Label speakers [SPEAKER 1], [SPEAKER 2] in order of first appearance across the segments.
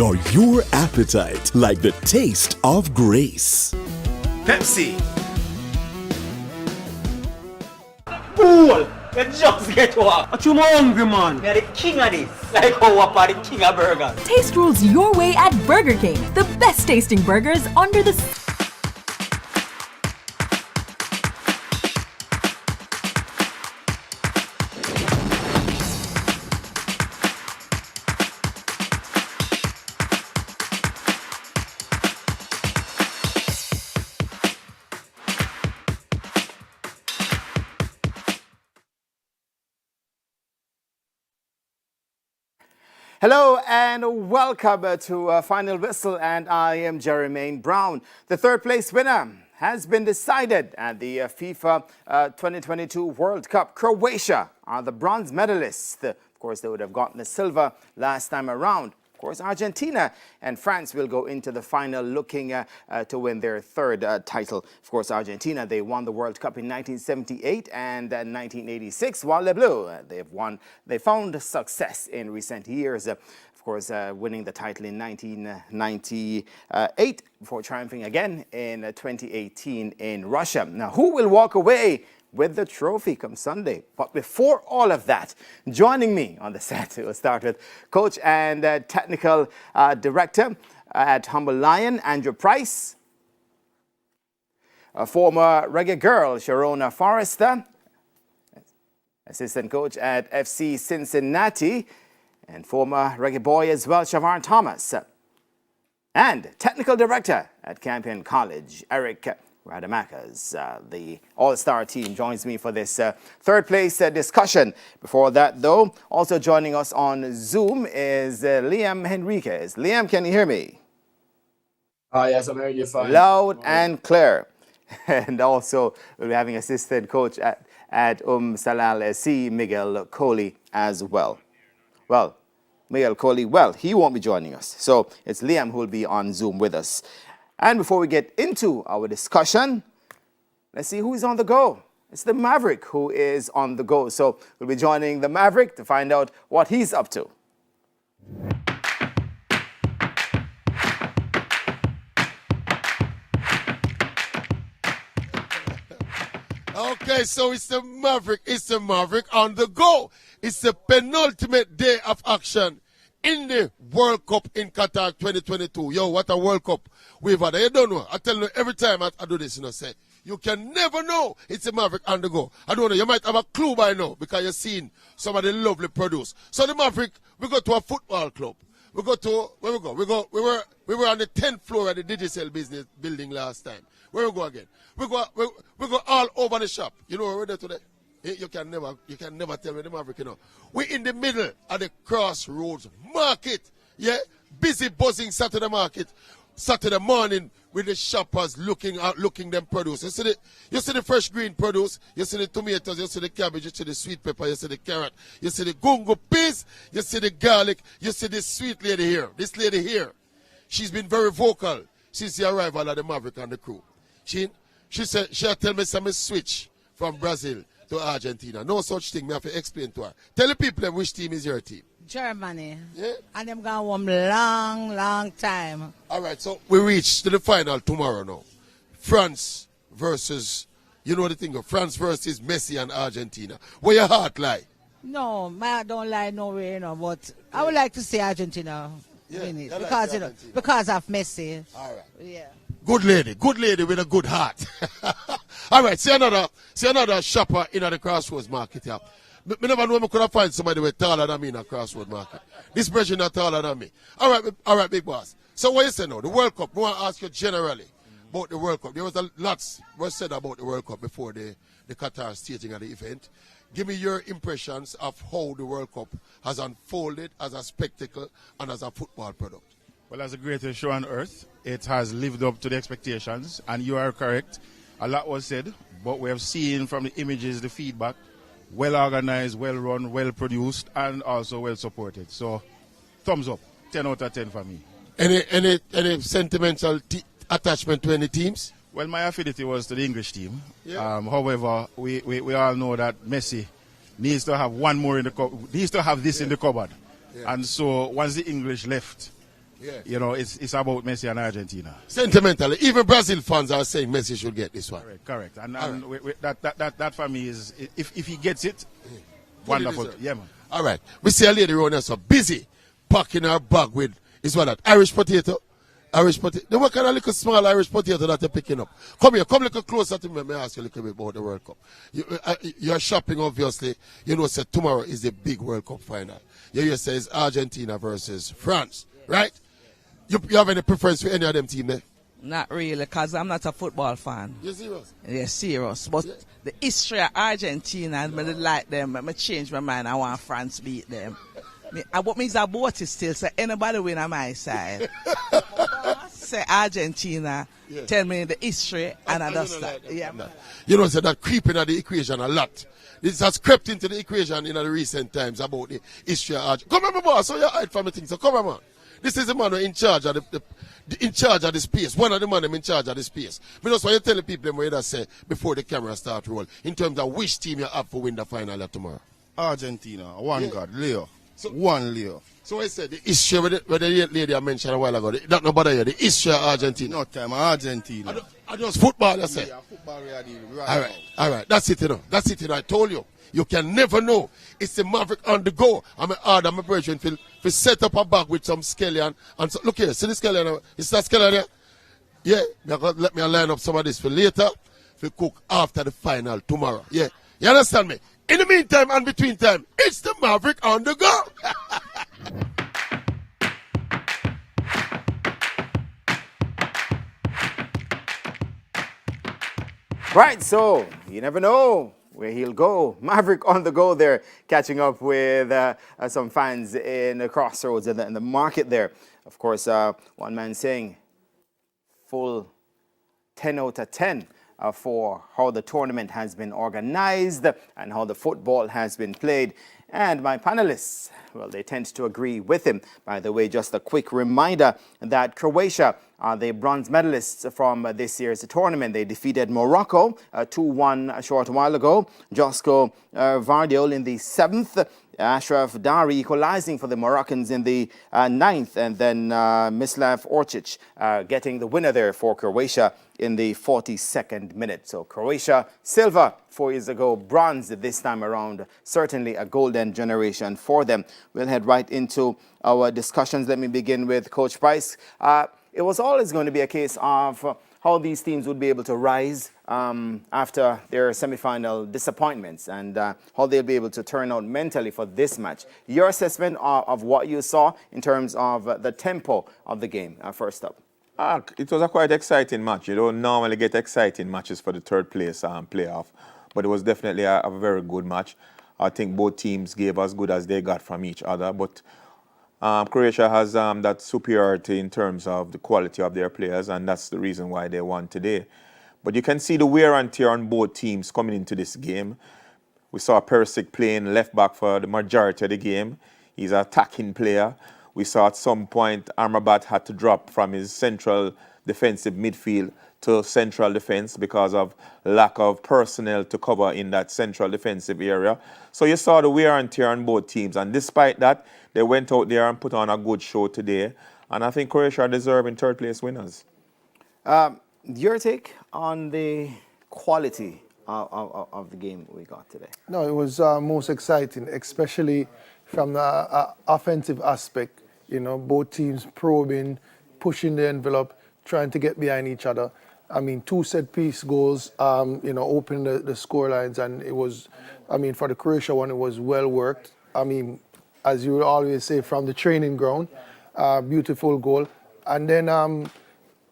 [SPEAKER 1] or your appetite like the taste of grace.
[SPEAKER 2] Pepsi.
[SPEAKER 3] Fool! You just get what?
[SPEAKER 4] What you hungry, man?
[SPEAKER 3] You're the king of this. Like how up are the king of burgers.
[SPEAKER 5] Taste rules your way at Burger King. The best tasting burgers under the...
[SPEAKER 6] Hello and welcome to Final Whistle, and I am Jermaine Brown. The third place winner has been decided at the FIFA 2022 World Cup. Croatia are the bronze medalists. Of course, they would have gotten the silver last time around. Of course, Argentina and France will go into the final looking to win their third title. Of course, Argentina, they won the World Cup in 1978 and 1986, while Les Bleus, they found success in recent years. Of course, winning the title in 1998 before triumphing again in 2018 in Russia. Now, who will walk away with the trophy come Sunday? But before all of that, joining me on the set, we'll start with coach and technical director at Humble Lion, Andrew Price, a former reggae girl, Sharona Forrester, assistant coach at FC Cincinnati, and former reggae boy as well, Siobhan Thomas, and technical director at Campion College, Eric Rademacher. The all-star team joins me for this third place discussion. Before that, though, also joining us on Zoom is Liam Henriquez. Liam, can you hear me?
[SPEAKER 7] Yes, I'm hearing you fine.
[SPEAKER 6] Loud and clear. And also, we'll be having assistant coach at Salal SC, Miguel Coley, as well. Well, Miguel Coley, he won't be joining us. So it's Liam who will be on Zoom with us. And before we get into our discussion, let's see who is on the go. It's the Maverick who is on the go. So we'll be joining the Maverick to find out what he's up to.
[SPEAKER 8] Okay, so it's the Maverick. It's the Maverick on the go. It's the penultimate day of action in the World Cup in Qatar 2022. Yo, what a World Cup we've had. You don't know. I tell you every time I do this, say, you can never know it's a Maverick on the go. I don't know. You might have a clue by now because you've seen some of the lovely produce. So the Maverick, we go to a football club. We go to, where we go? We were on the 10th floor of the digital business building last time. Where we go again? We go all over the shop. You know where we're there today? You can never tell me the Maverick, you know. We're in the middle of the Crossroads Market. Yeah? Busy buzzing Saturday market. Saturday morning with the shoppers looking them produce. You see the fresh green produce, you see the tomatoes, you see the cabbage, you see the sweet pepper, you see the carrot, you see the gungo peas, you see the garlic, you see this sweet lady here. This lady here, she's been very vocal since the arrival of the Maverick and the crew. She said she'll tell me some switch from Brazil to Argentina. No such thing. Me have to explain to her. Tell the people which team is your team.
[SPEAKER 9] Germany.
[SPEAKER 8] Yeah?
[SPEAKER 9] And them gonna warm long time.
[SPEAKER 8] All right, so we reach to the final tomorrow now. France versus, you know the thing of France versus Messi and Argentina. Where your heart lie?
[SPEAKER 9] No, my heart don't lie no way, you know, but I would like to see Argentina win it. Because, you know, because of Messi.
[SPEAKER 8] All right.
[SPEAKER 9] Yeah.
[SPEAKER 8] Good lady with a good heart. All right, see another shopper in the Crossroads Market here. Me never know I could have find somebody with taller than me in a Crossroads Market. This person not taller than me. All right, big boss. So what you say now? The World Cup. I want to ask you generally about the World Cup. There was lots was said about the World Cup before the Qatar staging of the event. Give me your impressions of how the World Cup has unfolded as a spectacle and as a football product.
[SPEAKER 10] Well, as the greatest show on earth, it has lived up to the expectations, and you are correct. A lot was said, but we have seen from the images, the feedback, well organized, well run, well produced, and also well supported. So, thumbs up, 10 out of 10 for me.
[SPEAKER 8] Any sentimental attachment to any teams?
[SPEAKER 10] Well, my affinity was to the English team.
[SPEAKER 8] Yeah.
[SPEAKER 10] However, we all know that Messi needs to have one more in the needs to have this in the cupboard.
[SPEAKER 8] Yeah.
[SPEAKER 10] And so once the English left,
[SPEAKER 8] Yeah.
[SPEAKER 10] You know, it's about Messi and Argentina.
[SPEAKER 8] Sentimentally, even Brazil fans are saying Messi should get this one.
[SPEAKER 10] Correct. And that for me is, if he gets it, wonderful. Yeah, man.
[SPEAKER 8] All right. We see a lady around here so busy packing her bag with, is what that, Irish potato? Irish potato. Then what kind of little small Irish potato that you're picking up? Come here, come a little closer to me. Let me ask you a little bit about the World Cup. You're shopping, obviously. You know, say tomorrow is the big World Cup final. You say it's Argentina versus France, right? You have any preference for any of them team there?
[SPEAKER 2] Not really, because I'm not a football fan.
[SPEAKER 8] You're serious?
[SPEAKER 2] Yeah, serious. But the history of Argentina, I like them. I change my mind. I want France beat them. What means I bought it still, so anybody win on my side. Say Argentina, tell me the history, and I just that. Yeah.
[SPEAKER 8] You know, so that creeping at the equation a lot. This has crept into the equation in the recent times about the history of Argentina. Come on, boss, so you hide from the thing, so come on, man. This is the man who in charge of in charge of the space. One of the men in charge of the space. But that's why you tell the people them what you say before the camera start roll. In terms of which team you have to win the final of tomorrow.
[SPEAKER 10] Argentina, one God, Leo. One Leo.
[SPEAKER 8] So I said the history where the lady I mentioned a while ago, that nobody here, the history of Argentina.
[SPEAKER 10] No time, Argentina.
[SPEAKER 8] I just football, I said.
[SPEAKER 10] Yeah, football reality.
[SPEAKER 8] All right. That's it, you know. That's it, you know. I told you. You can never know. It's the Maverick on the go. I'm a brethren to set up a bag with some scallion. And so, look here, see the scallion? Is that scallion there? Yeah, let me line up some of this for later, for cook after the final tomorrow. Yeah, you understand me? In the meantime and between time, it's the Maverick on the go.
[SPEAKER 6] Right, so you never know where he'll go. Maverick on the go there, catching up with some fans in the crossroads in the market there. Of course, one man saying full 10 out of 10 for how the tournament has been organized and how the football has been played. And my panelists, well, they tend to agree with him. By the way, just a quick reminder that Croatia are the bronze medalists from this year's tournament. They defeated Morocco 2-1 a short while ago. Josko Vardiol in the 7th. Ashraf Dari equalizing for the Moroccans in the 9th. And then Mislav Orčić getting the winner there for Croatia in the 42nd minute. So Croatia, silver 4 years ago, bronze this time around. Certainly a golden generation for them. We'll head right into our discussions. Let me begin with Coach Price. It was always going to be a case of how these teams would be able to rise after their semi-final disappointments and how they'll be able to turn out mentally for this match. Your assessment of what you saw in terms of the tempo of the game, first up.
[SPEAKER 4] It was a quite exciting match. You don't normally get exciting matches for the third place playoff, but it was definitely a very good match. I think both teams gave as good as they got from each other, but Croatia has that superiority in terms of the quality of their players, and that's the reason why they won today. But you can see the wear and tear on both teams coming into this game. We saw Perisic playing left back for the majority of the game. He's an attacking player. We saw at some point Amrabat had to drop from his central defensive midfield to central defense because of lack of personnel to cover in that central defensive area. So you saw the wear and tear on both teams. And despite that, they went out there and put on a good show today. And I think Croatia are deserving third place winners.
[SPEAKER 6] Your take on the quality of the game we got today?
[SPEAKER 11] No, it was most exciting, especially from the offensive aspect. You know, both teams probing, pushing the envelope, trying to get behind each other. I mean, 2 set-piece goals, opened the score lines, and it was, for the Croatia one, it was well worked. As you always say, from the training ground, beautiful goal. And then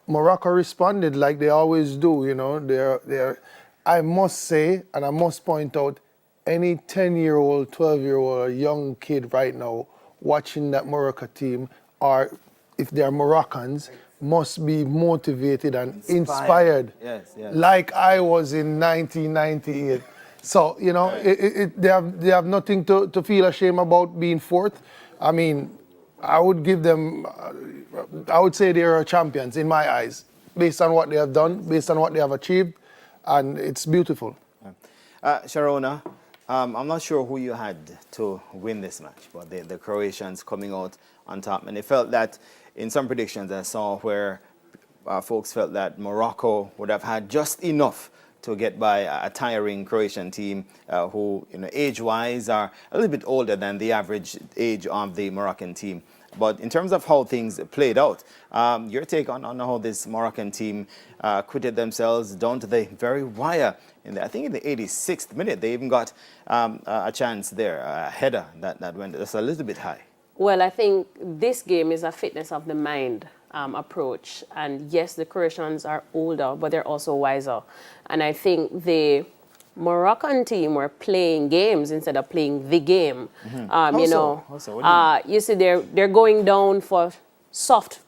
[SPEAKER 11] Morocco responded like they always do, you know. They're, I must say, and I must point out, any 10-year-old, 12-year-old, young kid right now watching that Morocco team, or if they're Moroccans, must be motivated and inspired.
[SPEAKER 6] Yes.
[SPEAKER 11] Like I was in 1998. So, you know, they have nothing to feel ashamed about being fourth. I would give them, I would say they are champions in my eyes, based on what they have done, based on what they have achieved, and it's beautiful.
[SPEAKER 6] Sharona, I'm not sure who you had to win this match, but the Croatians coming out on top, and it felt that in some predictions I saw where folks felt that Morocco would have had just enough to get by a tiring Croatian team who, age-wise are a little bit older than the average age of the Moroccan team. But in terms of how things played out, your take on how this Moroccan team quitted themselves down to the very wire. I think in the 86th minute, they even got a chance there, a header that went just a little bit high.
[SPEAKER 12] Well, I think this game is a fitness of the mind approach. And yes, the Croatians are older, but they're also wiser. And I think the Moroccan team were playing games instead of playing the game. You see, they're going down for soft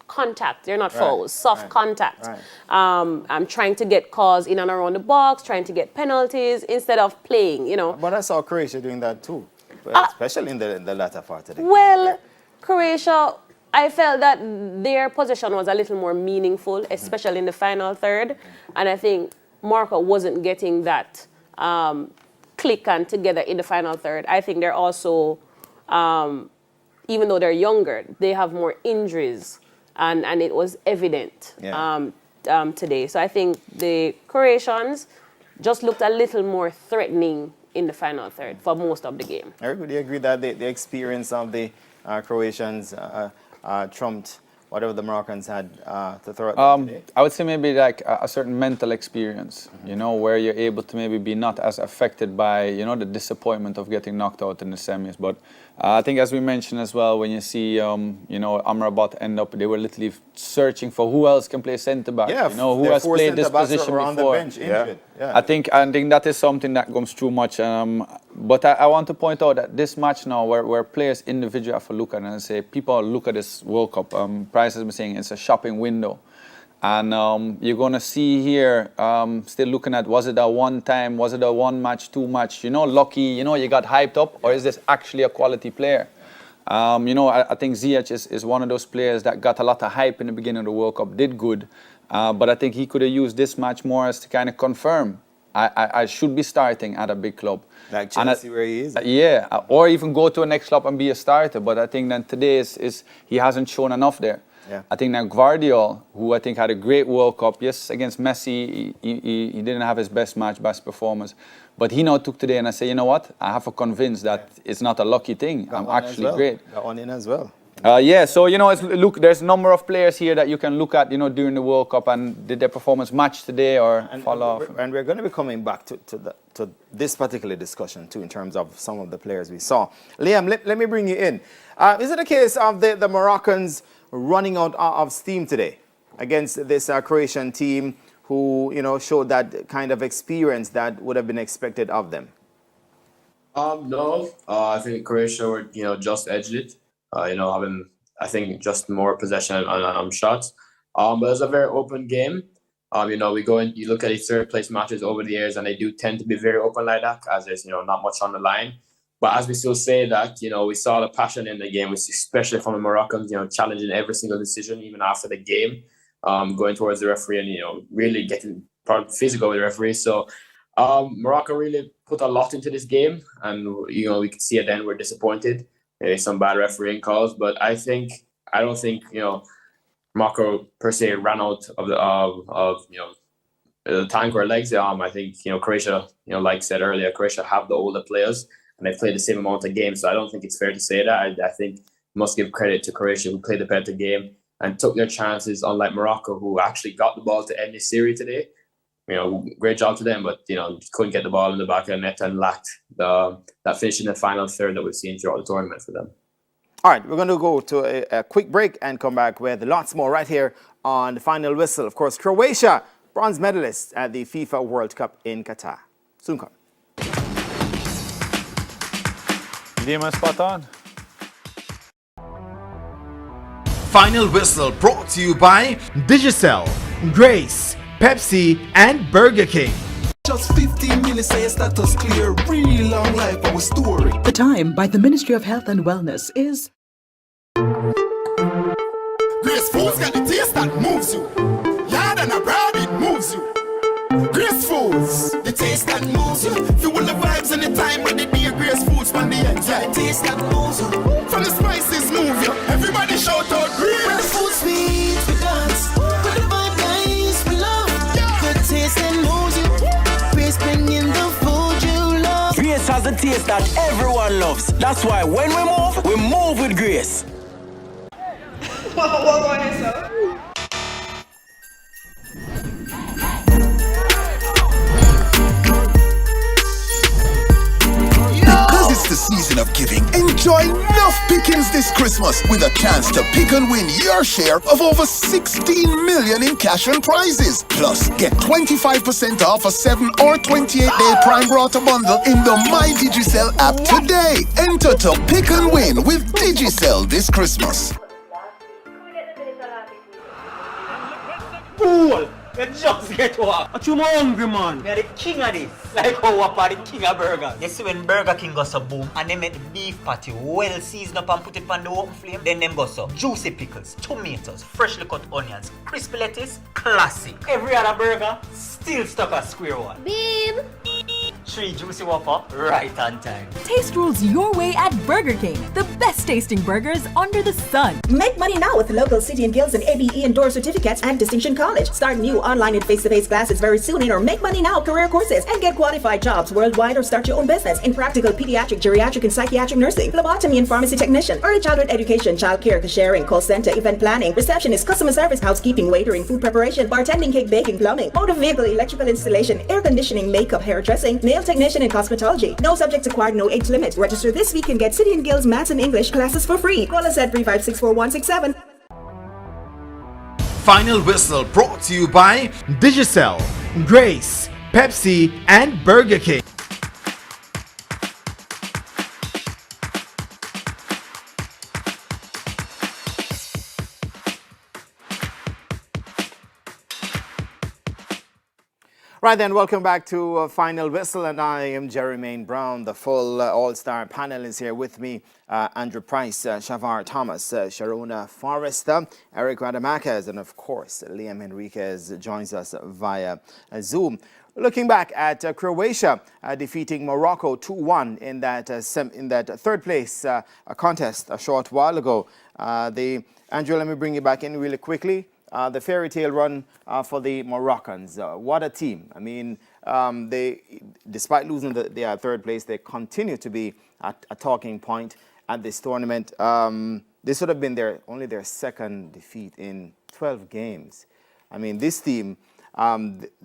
[SPEAKER 12] contact. They're not fouls, soft contact. Right. I'm trying to get calls in and around the box, trying to get penalties instead of playing,
[SPEAKER 6] But I saw Croatia doing that too, especially in the latter part of the game.
[SPEAKER 12] Well, Croatia, I felt that their possession was a little more meaningful, especially in the final third. And I think Morocco wasn't getting that click and together in the final third. I think they're also, even though they're younger, they have more injuries. And it was evident today. So I think the Croatians just looked a little more threatening in the final third for most of the game.
[SPEAKER 6] Everybody agree that the experience of the Croatians trumped whatever the Moroccans had to throw at them today?
[SPEAKER 13] I would say maybe like a certain mental experience, where you're able to maybe be not as affected by, the disappointment of getting knocked out in the semis. But I think as we mentioned as well, when you see, Amrabat end up, they were literally searching for who else can play centre-back, who has played this position before.
[SPEAKER 6] The bench, yeah.
[SPEAKER 13] I think that is something that comes too much. But I want to point out that this match now, where players individually have to look at it and say, people look at this World Cup, Price has been saying it's a shopping window. And you're going to see here, still looking at, was it a one time, was it a one match, two match, lucky, you got hyped up, or is this actually a quality player? I think Ziyech is one of those players that got a lot of hype in the beginning of the World Cup, did good. But I think he could have used this match more as to kind of confirm, I should be starting at a big club.
[SPEAKER 6] Like Chelsea where he is.
[SPEAKER 13] Or even go to a next club and be a starter. But I think that today is he hasn't shown enough there.
[SPEAKER 6] Yeah.
[SPEAKER 13] I think now Guardiola, who I think had a great World Cup, yes, against Messi, he didn't have his best match, best performance. But he now took today and I say, you know what? I have to convince that it's not a lucky thing. I'm actually great.
[SPEAKER 6] Got one in as well.
[SPEAKER 13] So, look, there's a number of players here that you can look at, during the World Cup, and did their performance match today or fall off?
[SPEAKER 6] And we're going to be coming back to this particular discussion, too, in terms of some of the players we saw. Liam, let me bring you in. Is it a case of the Moroccans running out of steam today against this Croatian team who, showed that kind of experience that would have been expected of them?
[SPEAKER 7] No. I think Croatia were, just edged it. Having, I think, just more possession on shots. But it was a very open game. We go and you look at these third place matches over the years, and they do tend to be very open like that, as there's, not much on the line. But as we still say that, we saw the passion in the game, especially from the Moroccans, challenging every single decision, even after the game, going towards the referee and, really getting physical with the referee. So Morocco really put a lot into this game, and, we could see it then we're disappointed. Some bad refereeing calls, but I don't think Morocco per se ran out of the tank or legs. I think Croatia, like I said earlier, Croatia have the older players and they played the same amount of games. So I don't think it's fair to say that. I think must give credit to Croatia, who played the better game and took their chances, unlike Morocco, who actually got the ball to end this series today. Great job to them, but couldn't get the ball in the back of the net and lacked that finish in the final third that we've seen throughout the tournament for them.
[SPEAKER 6] All right, we're going to go to a quick break and come back with lots more right here on the Final Whistle. Of course, Croatia, bronze medalists at the FIFA World Cup in Qatar. Soon come.
[SPEAKER 13] Liam, spot on.
[SPEAKER 14] Final Whistle brought to you by Digicel, Grace, Pepsi, and Burger King.
[SPEAKER 1] Just 15 minutes, say status clear. Real long life, our story.
[SPEAKER 15] The time by the Ministry of Health and Wellness is...
[SPEAKER 16] Grace Foods got the taste that moves you. Yard and abroad, it moves you. Grace Foods, the taste that moves you. Feel the vibes and the time when the day Grace Foods from the end. Yeah, the taste that moves you. From the spices move you. Everybody show shout out Greece.
[SPEAKER 17] When the food sweet, we dance. When the vibe nice, we love. Good taste and moves you. Grace bringing the food you love.
[SPEAKER 18] Grace has a taste that everyone loves. That's why when we move with Grace.
[SPEAKER 16] Because it's the season of giving, enjoy enough pickings this Christmas with a chance to pick and win your share of over 16 million in cash and prizes. Plus, get 25% off a 7 or 28-day Prime Rota bundle in the My Digicel app today. Enter to pick and win with Digicel this Christmas.
[SPEAKER 3] Fool! You just get what? What you hungry, man? Me the king of this. Like how what are the king of burgers?
[SPEAKER 19] You see when Burger King goes so boom and they make the beef patty well seasoned up and put it on the open flame, then them go so juicy pickles, tomatoes, freshly cut onions, crispy lettuce, classic.
[SPEAKER 3] Every other burger still stuck at square one.
[SPEAKER 12] Babe!
[SPEAKER 19] 3 juicy Whopper right on time.
[SPEAKER 5] Taste rules your way at Burger King, the best tasting burgers under the sun.
[SPEAKER 15] Make money now with local City and Guilds and ABE endorsed certificates and Distinction College. Start new online and face-to-face classes very soon in our Make Money Now career courses and get qualified jobs worldwide or start your own business in practical pediatric, geriatric, and psychiatric nursing, phlebotomy and pharmacy technician, early childhood education, childcare, cashiering, call center, event planning, receptionist, customer service, housekeeping, waitering, food preparation, bartending, cake baking, plumbing, motor vehicle, electrical installation, air conditioning, makeup, hairdressing, nail technician, and cosmetology. No subjects acquired, no age limit. Register this week and get City and Guilds Maths and English classes for free. Call us at 3564167.
[SPEAKER 14] Final Whistle brought to you by Digicel, Grace, Pepsi, and Burger King.
[SPEAKER 6] Right then, welcome back to Final Whistle, and I am Jermaine Brown. The full all-star panel is here with me. Andrew Price, Shavar Thomas, Sharona Forrester, Eric Radamakis, and of course, Liam Henriquez joins us via Zoom. Looking back at Croatia defeating Morocco 2-1 in that third place contest a short while ago. Andrew, let me bring you back in really quickly. The fairy tale run for the Moroccans. What a team. I mean, they, despite losing their third place, they continue to be a talking point at this tournament. This would have been only their second defeat in 12 games. I mean, this team,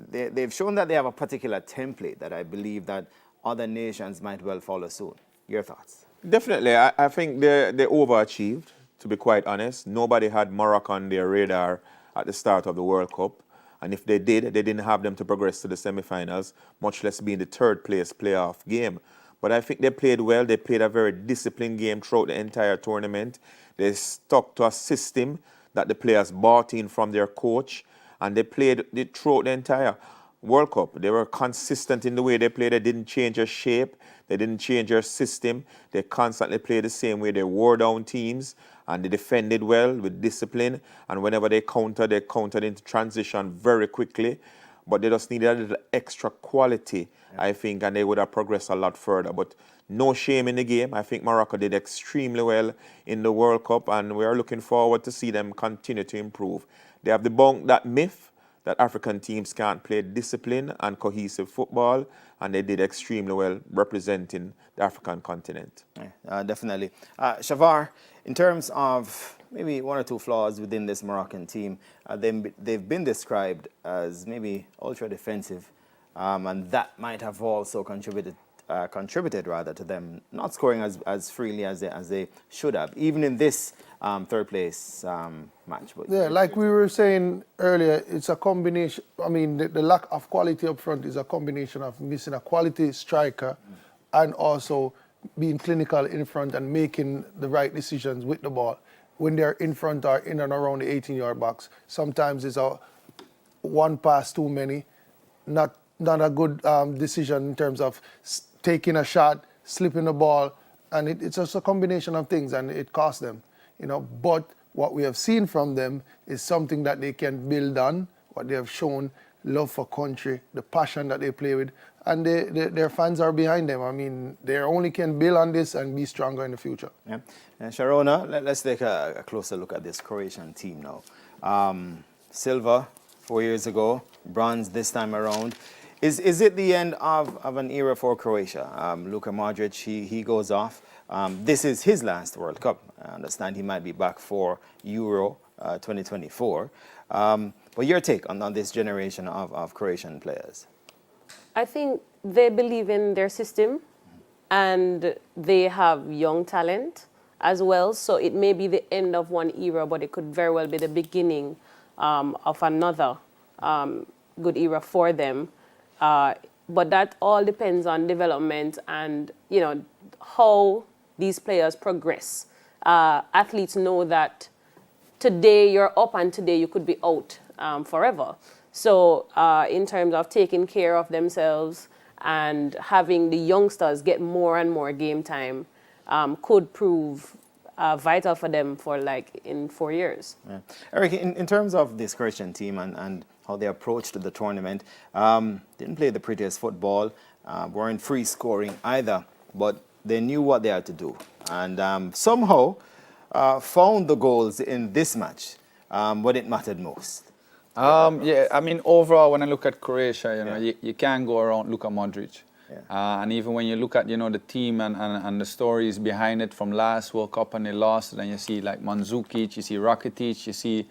[SPEAKER 6] they've shown that they have a particular template that I believe that other nations might well follow soon. Your thoughts?
[SPEAKER 4] Definitely. I think they overachieved, to be quite honest. Nobody had Morocco on their radar at the start of the World Cup. And if they did, they didn't have them to progress to the semi-finals, much less be in the third place playoff game. But I think they played well. They played a very disciplined game throughout the entire tournament. They stuck to a system that the players bought in from their coach, and they played throughout the entire World Cup. They were consistent in the way they played. They didn't change their shape. They didn't change their system. They constantly played the same way. They wore down teams, and they defended well with discipline. And whenever they countered into transition very quickly. But they just needed a little extra quality, I think, and they would have progressed a lot further. But no shame in the game. I think Morocco did extremely well in the World Cup, and we are looking forward to see them continue to improve. They have debunked that myth that African teams can't play disciplined and cohesive football, and they did extremely well representing the African continent.
[SPEAKER 6] Yeah, definitely. Shavar, in terms of maybe one or two flaws within this Moroccan team, they've been described as maybe ultra-defensive, and that might have also contributed to them not scoring as freely as they should have, even in this third place match. But
[SPEAKER 11] yeah, like we were saying earlier, it's a combination. I mean, the lack of quality up front is a combination of missing a quality striker and also being clinical in front and making the right decisions with the ball. When they're in front or in and around the 18-yard box, sometimes it's a one pass too many, not a good decision in terms of taking a shot, slipping the ball, and it's just a combination of things, and it costs them, But what we have seen from them is something that they can build on. What they have shown, love for country, the passion that they play with, and their fans are behind them. I mean, they only can build on this and be stronger in the future.
[SPEAKER 6] Yeah. And Sharona, let's take a closer look at this Croatian team now. Silver 4 years ago, bronze this time around. Is it the end of an era for Croatia? Luka Modric, he goes off. This is his last World Cup. I understand he might be back for Euro 2024. But your take on this generation of Croatian players?
[SPEAKER 12] I think they believe in their system and they have young talent as well. So it may be the end of one era, but it could very well be the beginning of another good era for them. But that all depends on development and, you know, how these players progress. Athletes know that today you're up and today you could be out forever. So in terms of taking care of themselves and having the youngsters get more and more game time could prove vital for them for like in 4 years.
[SPEAKER 6] Yeah. Eric, in terms of this Croatian team and how they approached the tournament, didn't play the prettiest football, weren't free scoring either, but they knew what they had to do and somehow found the goals in this match, but it mattered most.
[SPEAKER 13] Yeah, I mean, overall, when I look at Croatia, you know, you can't go around Luka Modric. Yeah. And even when you look at, you know, the team and the stories behind it from last World Cup and they lost, then you see like Mandzukic, you see Rakitic, you see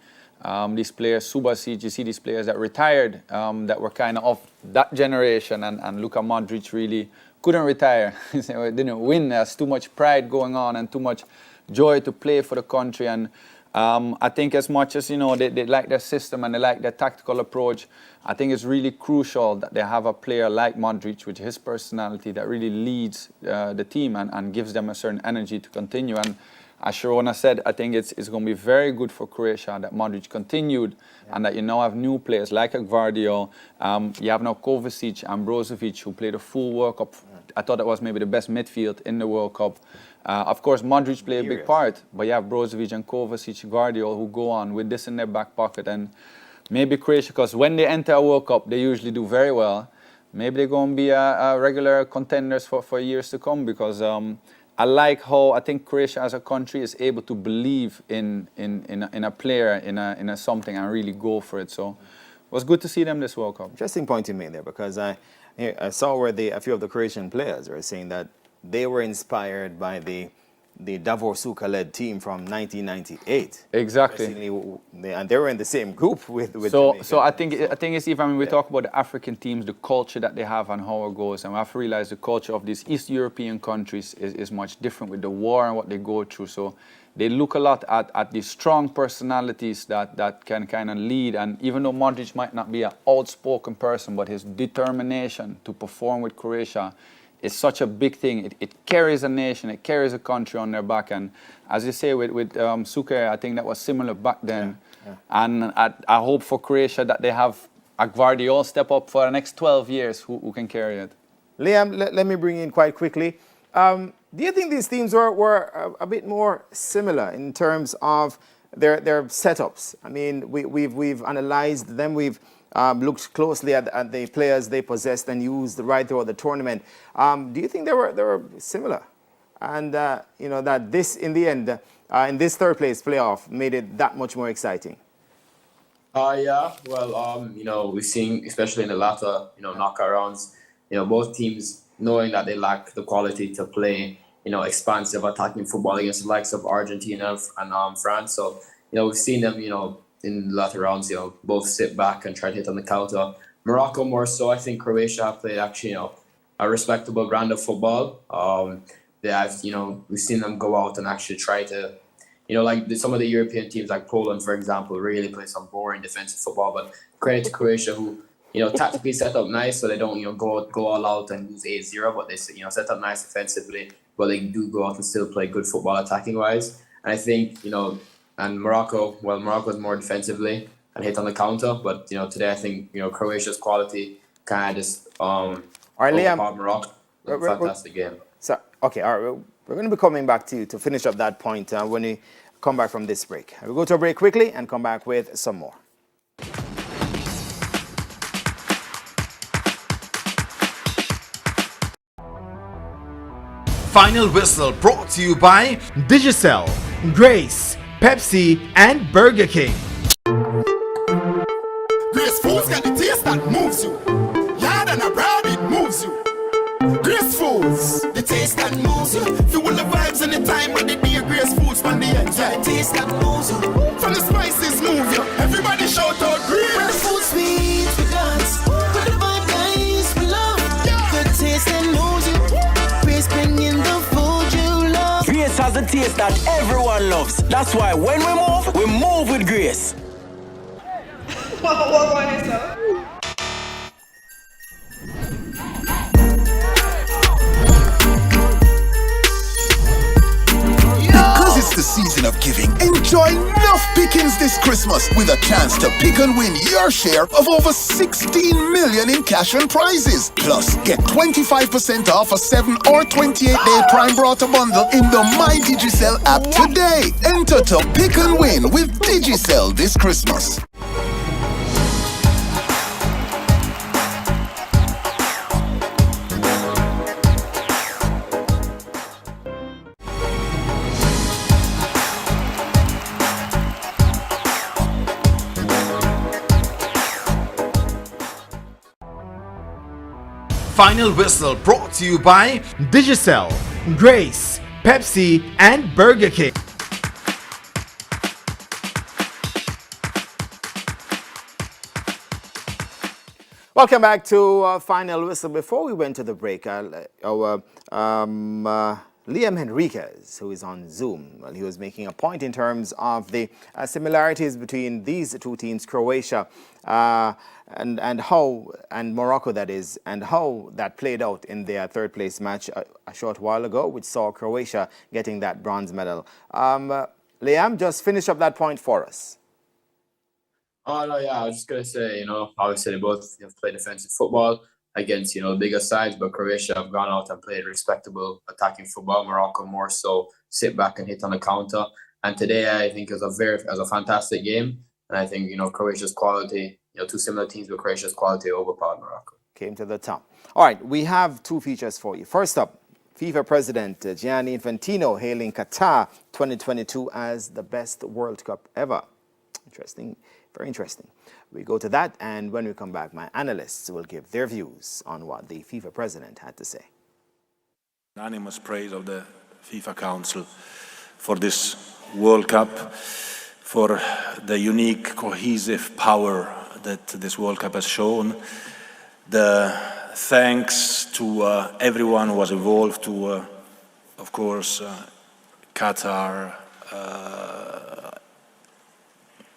[SPEAKER 13] these players, Subasic, you see these players that retired that were kind of that generation, and Luka Modric really couldn't retire. It didn't win. There's too much pride going on and too much joy to play for the country. And I think as much as, you know, they like their system and they like their tactical approach, I think it's really crucial that they have a player like Modric with his personality that really leads the team and gives them a certain energy to continue. And as Sharona said, I think it's going to be very good for Croatia that Modric continued and that you now have new players like Gvardiol. You have now Kovacic and Brozovic who played a full World Cup. I thought that was maybe the best midfield in the World Cup. Of course, Modric played a big part, but you have Brozovic and Kovacic, Gvardiol who go on with this in their back pocket. And maybe Croatia, because when they enter a World Cup, they usually do very well. Maybe they're going to be a regular contenders for years to come, because I like how I think Croatia as a country is able to believe in a player, in a something, and really go for it. So it was good to see them this World Cup.
[SPEAKER 6] Interesting point you made there, because I saw where a few of the Croatian players were saying that they were inspired by the Davor Suka-led team from 1998.
[SPEAKER 13] Exactly.
[SPEAKER 6] And they were in the same group with
[SPEAKER 13] Jamaica. So I think it's even when we talk about the African teams, the culture that they have and how it goes, and we have to realize the culture of these East European countries is much different with the war and what they go through. So they look a lot at these strong personalities that can kind of lead. And even though Modric might not be an outspoken person, but his determination to perform with Croatia is such a big thing. It carries a nation, it carries a country on their back. And as you say with Suka, I think that was similar back then. Yeah. And I hope for Croatia that they have a Gvardiol step up for the next 12 years who can carry it.
[SPEAKER 6] Liam, let me bring in quite quickly. Do you think these teams were a bit more similar in terms of their setups? I mean, we've analyzed them. We've looked closely at the players they possessed and used right throughout the tournament. Do you think they were similar? And, you know, that this, in the end, in this third place playoff, made it that much more exciting?
[SPEAKER 7] Yeah, well, you know, we've seen, especially in the latter, you know, knockout rounds, you know, both teams knowing that they lack the quality to play, you know, expansive attacking football against the likes of Argentina and France. So, you know, we've seen them, you know, in the latter rounds, you know, both sit back and try to hit on the counter. Morocco more so. I think Croatia have played actually, you know, a respectable brand of football. They have, you know, we've seen them go out and actually try to, you know, like some of the European teams like Poland, for example, really play some boring defensive football. But credit to Croatia who, you know, tactically set up nice, so they don't, you know, go all out and lose 8-0, but they, you know, set up nice defensively, but they do go out and still play good football attacking wise. And I think, you know, and Morocco is more defensively and hit on the counter, but you know, today I think, you know, Croatia's quality kind of just
[SPEAKER 6] all right, Liam,
[SPEAKER 7] Morocco. Fantastic game.
[SPEAKER 6] So okay, all right, we're going to be coming back to you to finish up that point when we come back from this break. We'll go to a break quickly and come back with some more.
[SPEAKER 14] Final Whistle brought to you by Digicel, Grace, Pepsi, and Burger King.
[SPEAKER 16] Grace Foods got the taste that moves you. Yard and abroad, it moves you. Grace Foods, the taste that moves you. Feel the vibes and the time when the dear Grace Foods from the end. Yeah, the taste that moves you. From the spices move you. Everybody shout out Grace.
[SPEAKER 17] When the food sweet, we dance. When the vibe nice, we love. The taste that moves you. Grace bringing the food you love.
[SPEAKER 18] Grace has a taste that everyone loves. That's why when we move with Grace.
[SPEAKER 20] What one is up?
[SPEAKER 16] Because it's the season of giving, enjoy enough pickings this Christmas with a chance to pick and win your share of over 16 million in cash and prizes. Plus, get 25% off a 7 or 28-day Prime Brota bundle in the My Digicel app today. Enter to pick and win with Digicel this Christmas.
[SPEAKER 14] Final Whistle brought to you by Digicel, Grace, Pepsi, and Burger King.
[SPEAKER 6] Welcome back to Final Whistle. Before we went to the break, Liam Henriquez, who is on Zoom, he was making a point in terms of the similarities between these two teams, Croatia and Morocco, that is, and how that played out in their third place match a short while ago, which saw Croatia getting that bronze medal. Liam, just finish up that point for us.
[SPEAKER 7] Oh, no, yeah, I was just going to say, obviously they both have played defensive football against, bigger sides, but Croatia have gone out and played respectable attacking football. Morocco more so sit back and hit on the counter. And today I think it was a fantastic game. And I think, Croatia's quality, two similar teams, but Croatia's quality overpowered Morocco.
[SPEAKER 6] Came to the top. All right, we have two features for you. First up, FIFA President Gianni Infantino hailing Qatar 2022 as the best World Cup ever. Interesting, very interesting. We go to that, and when we come back, my analysts will give their views on what the FIFA president had to say.
[SPEAKER 21] Unanimous praise of the FIFA Council for this World Cup, for the unique cohesive power that this World Cup has shown. The thanks to everyone who was involved, to, of course, Qatar,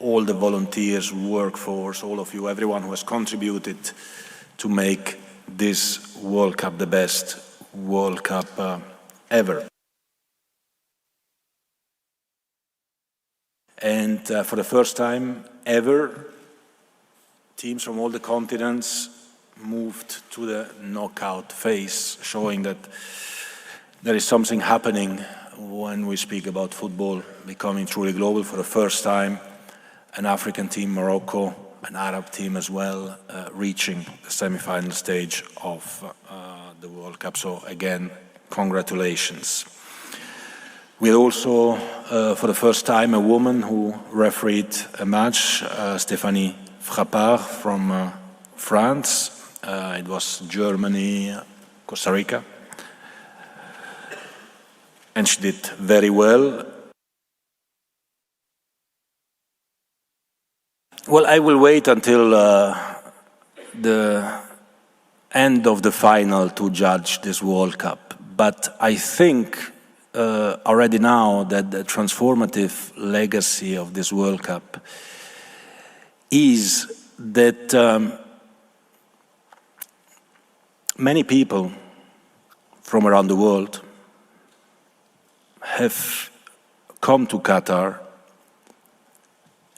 [SPEAKER 21] all the volunteers, workforce, all of you, everyone who has contributed to make this World Cup the best World Cup ever. And for the first time ever, teams from all the continents moved to the knockout phase, showing that there is something happening when we speak about football becoming truly global. For the first time, an African team, Morocco, an Arab team as well, reaching the semi-final stage of the World Cup. So again, congratulations. We had also, for the first time, a woman who refereed a match, Stéphanie Frappard from France. It was Germany, Costa Rica. And she did very well. Well, I will wait until the end of the final to judge this World Cup. But I think already now that the transformative legacy of this World Cup is that many people from around the world have come to Qatar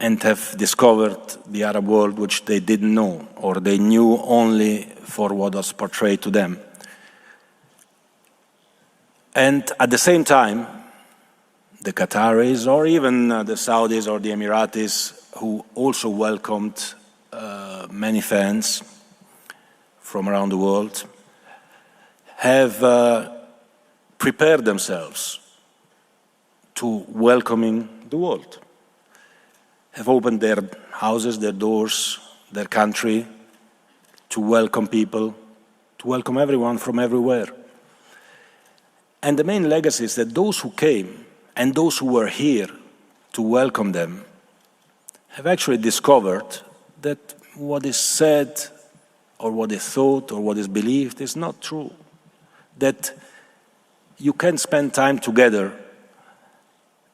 [SPEAKER 21] and have discovered the Arab world which they didn't know, or they knew only for what was portrayed to them. And at the same time, the Qataris, or even the Saudis or the Emiratis, who also welcomed many fans from around the world, have prepared themselves to welcoming the world, have opened their houses, their doors, their country to welcome people, to welcome everyone from everywhere. And the main legacy is that those who came and those who were here to welcome them have actually discovered that what is said or what is thought or what is believed is not true. That you can spend time together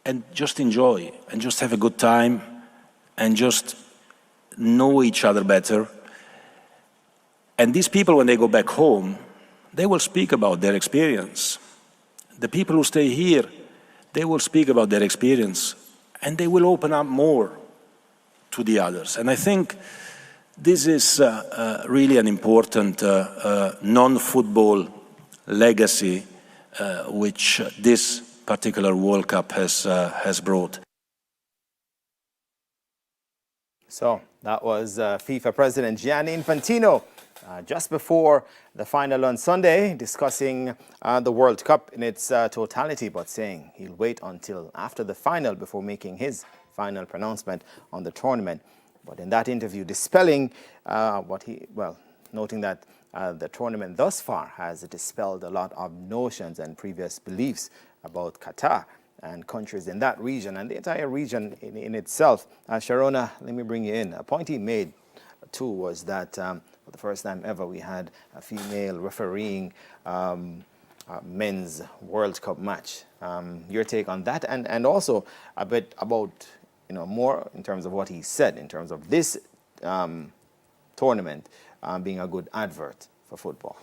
[SPEAKER 21] and just enjoy and just have a good time and just know each other better. And these people, when they go back home, they will speak about their experience. The people who stay here, they will speak about their experience and they will open up more to the others. And I think this is really an important non-football legacy which this particular World Cup has brought.
[SPEAKER 6] So that was FIFA President Gianni Infantino just before the final on Sunday, discussing the World Cup in its totality, but saying he'll wait until after the final before making his final pronouncement on the tournament. But in that interview, dispelling noting that the tournament thus far has dispelled a lot of notions and previous beliefs about Qatar and countries in that region and the entire region in itself. Sharona, let me bring you in. A point he made too was that for the first time ever we had a female refereeing men's World Cup match. Your take on that, and also a bit about, more in terms of what he said in terms of this tournament being a good advert for football.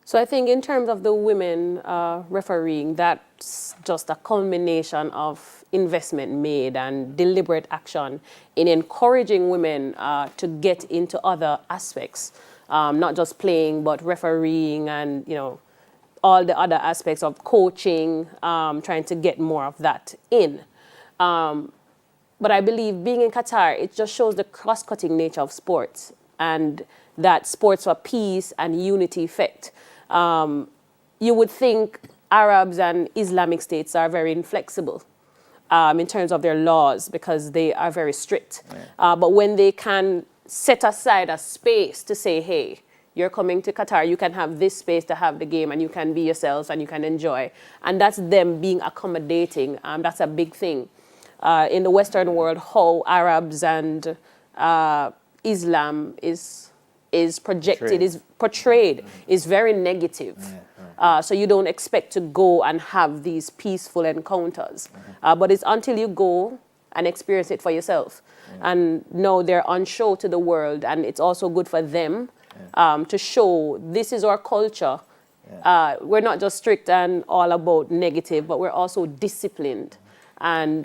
[SPEAKER 12] So I think in terms of the women refereeing, that's just a culmination of investment made and deliberate action in encouraging women to get into other aspects, not just playing, but refereeing and, all the other aspects of coaching, trying to get more of that in. But I believe being in Qatar, it just shows the cross-cutting nature of sports and that sports for peace and unity effect. You would think Arabs and Islamic states are very inflexible in terms of their laws because they are very strict. But when they can set aside a space to say, hey, you're coming to Qatar, you can have this space to have the game and you can be yourselves and you can enjoy. And that's them being accommodating. That's a big thing. In the Western world, how Arabs and Islam is projected, is portrayed, is very negative. So you don't expect to go and have these peaceful encounters. But it's until you go and experience it for yourself. And know they're on show to the world, and it's also good for them to show this is our culture. We're not just strict and all about negative, but we're also disciplined. And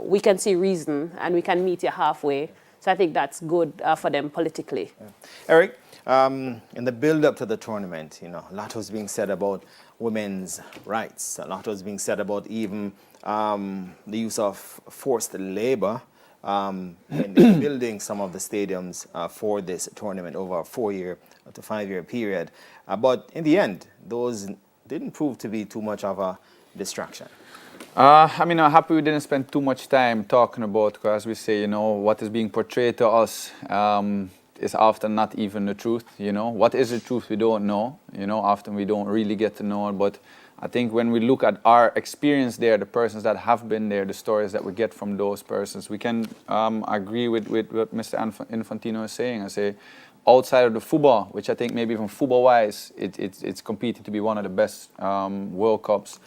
[SPEAKER 12] we can see reason, and we can meet you halfway. So I think that's good for them politically.
[SPEAKER 6] Eric, in the build-up to the tournament, a lot was being said about women's rights. A lot was being said about even the use of forced labor in building some of the stadiums for this tournament over a 4-year to 5-year period. But in the end, those didn't prove to be too much of a distraction.
[SPEAKER 13] I'm happy we didn't spend too much time talking about, because as we say, what is being portrayed to us is often not even the truth. What is the truth we don't know. Often we don't really get to know it. But I think when we look at our experience there, the persons that have been there, the stories that we get from those persons, we can agree with what Mr. Infantino is saying. I say, outside of the football, which I think maybe even football-wise, it's competing to be one of the best World Cups.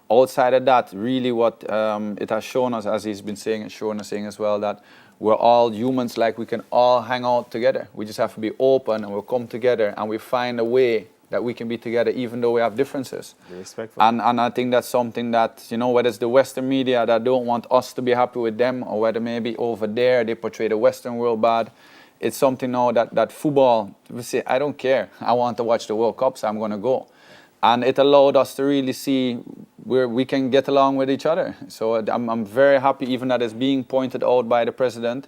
[SPEAKER 13] Outside of that, really what it has shown us, as he's been saying, and Shona saying as well, that we're all humans, like we can all hang out together. We just have to be open and we'll come together and we find a way that we can be together even though we have differences.
[SPEAKER 6] Be respectful.
[SPEAKER 13] And I think that's something that, whether it's the Western media that don't want us to be happy with them, or whether maybe over there they portray the Western world bad, it's something now that football, we say, I don't care. I want to watch the World Cup, so I'm going to go. And it allowed us to really see where we can get along with each other. So I'm very happy even that it's being pointed out by the president,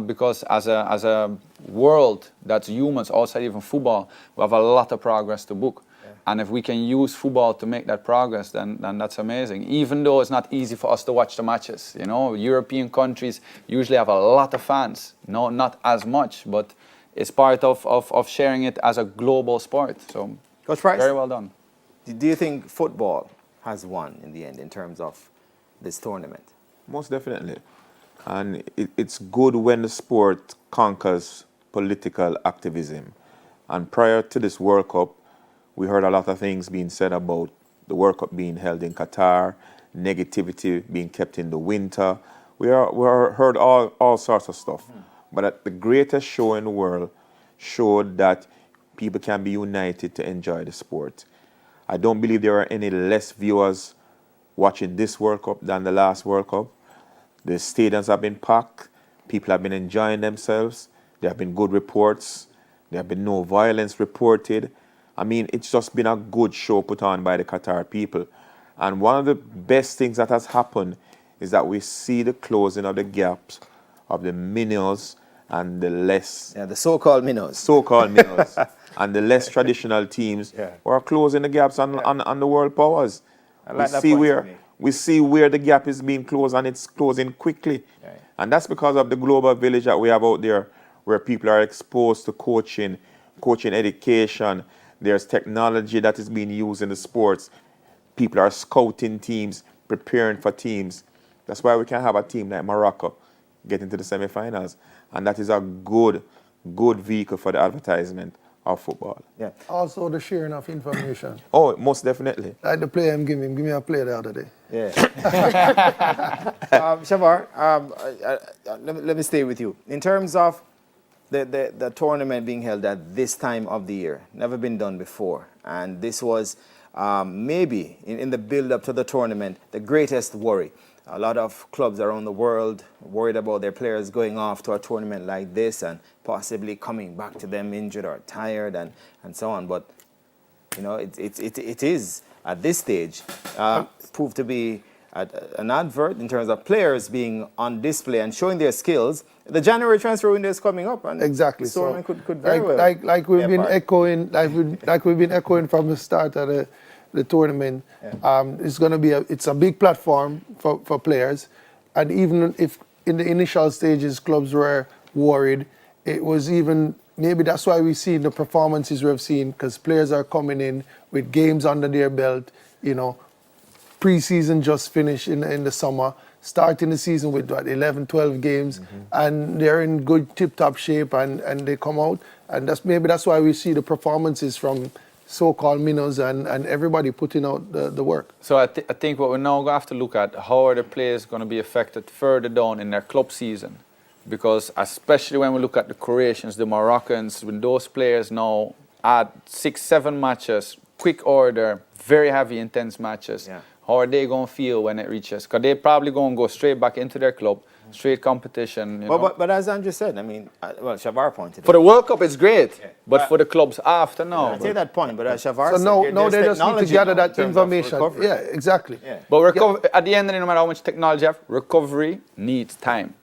[SPEAKER 13] because as a world that's humans, outside even football, we have a lot of progress to book. And if we can use football to make that progress, then that's amazing. Even though it's not easy for us to watch the matches. You know, European countries usually have a lot of fans. No, not as much, but it's part of sharing it as a global sport. So,
[SPEAKER 6] Coach Price,
[SPEAKER 13] very well done.
[SPEAKER 6] Do you think football has won in the end in terms of this tournament?
[SPEAKER 4] Most definitely. And it's good when the sport conquers political activism. And prior to this World Cup, we heard a lot of things being said about the World Cup being held in Qatar, negativity being kept in the winter. We heard all sorts of stuff. But the greatest show in the world showed that people can be united to enjoy the sport. I don't believe there are any less viewers watching this World Cup than the last World Cup. The stadiums have been packed. People have been enjoying themselves. There have been good reports. There have been no violence reported. I mean, it's just been a good show put on by the Qatar people. And one of the best things that has happened is that we see the closing of the gaps of the minnows and the less...
[SPEAKER 6] Yeah, the so-called minnows.
[SPEAKER 4] So-called minnows. And the less traditional teams who are closing the gaps on the world powers.
[SPEAKER 6] I like that point.
[SPEAKER 4] We see where the gap is being closed, and it's closing quickly. And that's because of the global village that we have out there, where people are exposed to coaching education. There's technology that is being used in the sports. People are scouting teams, preparing for teams. That's why we can have a team like Morocco get into the semi-finals. And that is a good vehicle for the advertisement of football.
[SPEAKER 6] Yeah.
[SPEAKER 11] Also the sharing of information.
[SPEAKER 4] Oh, most definitely.
[SPEAKER 11] Like the player give me a player the other day.
[SPEAKER 6] Yeah. Shavar, let me stay with you. In terms of the tournament being held at this time of the year, never been done before. And this was maybe, in the build-up to the tournament, the greatest worry. A lot of clubs around the world worried about their players going off to a tournament like this and possibly coming back to them injured or tired and so on. But, you know, it is, at this stage, proved to be an advert in terms of players being on display and showing their skills. The January transfer window is coming up, and
[SPEAKER 11] exactly.
[SPEAKER 6] So could very well
[SPEAKER 11] like we've been echoing, like we've been echoing from the start of the tournament. It's going to be it's a big platform for players, and even if in the initial stages clubs were worried, it was even maybe that's why we've seen the performances we've seen, because players are coming in with games under their belt. You know, pre-season just finished in the summer, starting the season with 11, 12 games, and they're in good tip-top shape, and they come out, and that's why we see the performances from so-called minnows and everybody putting out the work.
[SPEAKER 13] So I think what we're now going to have to look at, how are the players going to be affected further down in their club season? Because especially when we look at the Croatians, the Moroccans, when those players now add 6-7 matches, quick order, very heavy, intense matches, how are they going to feel when it reaches? Because they're probably going to go straight back into their club, straight competition.
[SPEAKER 6] But as Andrew said, I mean, well, Shavar pointed
[SPEAKER 13] for the World Cup, it's great, but for the clubs after now.
[SPEAKER 6] I take that point, but as Shavar said,
[SPEAKER 11] now they just need to gather that information. Yeah, exactly.
[SPEAKER 6] Yeah.
[SPEAKER 13] But at the end of the day, no matter how much technology you have, recovery needs time.